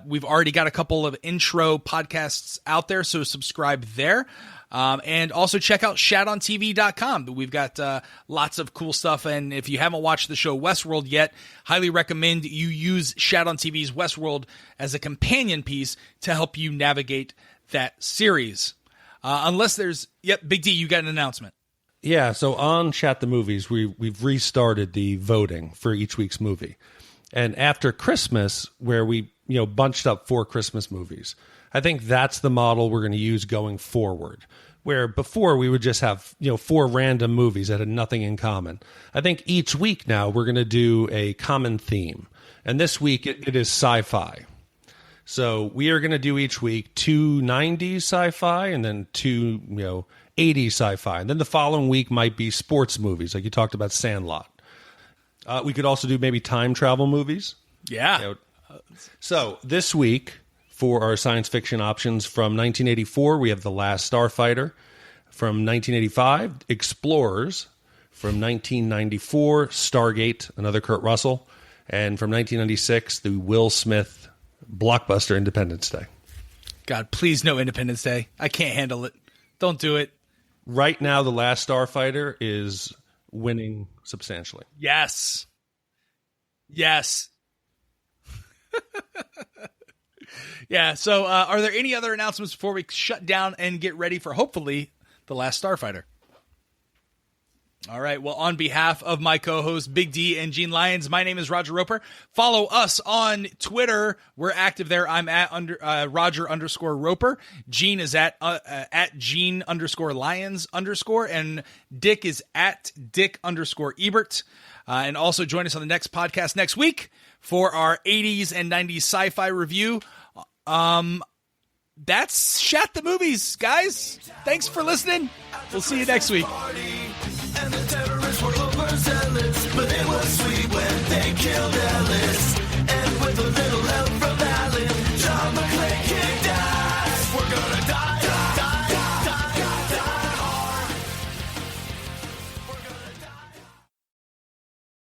[SPEAKER 1] We've already got a couple of intro podcasts out there, so subscribe there. And also check out shatontv.com. We've got lots of cool stuff, and if you haven't watched the show Westworld yet, highly recommend you use Shat on TV's Westworld as a companion piece to help you navigate that series. Unless there's... Yep, Big D, you got an announcement.
[SPEAKER 2] Yeah, so on Shat the Movies, we've restarted the voting for each week's movie. And after Christmas, where we bunched up 4 Christmas movies, I think that's the model we're going to use going forward. Where before we would just have 4 random movies that had nothing in common. I think each week now we're going to do a common theme. And this week it is sci-fi. So we are going to do each week 2 90s sci-fi and then 2 80s sci-fi. And then the following week might be sports movies, like you talked about Sandlot. We could also do maybe time travel movies.
[SPEAKER 1] Yeah.
[SPEAKER 2] So this week, for our science fiction options from 1984, we have The Last Starfighter. From 1985, Explorers. From 1994, Stargate, another Kurt Russell. And from 1996, the Will Smith blockbuster Independence Day.
[SPEAKER 1] God, please no Independence Day. I can't handle it. Don't do it.
[SPEAKER 2] Right now, The Last Starfighter is winning substantially.
[SPEAKER 1] Yes. Yes. Yeah, so are there any other announcements before we shut down and get ready for, hopefully, The Last Starfighter? All right, well, on behalf of my co-hosts, Big D and Gene Lyons, my name is Roger Roper. Follow us on Twitter. We're active there. I'm at Roger_Roper. Gene is at Gene_Lyons_, and Dick is at Dick_Ebert. And also join us on the next podcast next week for our 80s and 90s sci-fi review. That's Shat the Movies, guys. Thanks for listening. We'll see you next week.
[SPEAKER 3] And the terror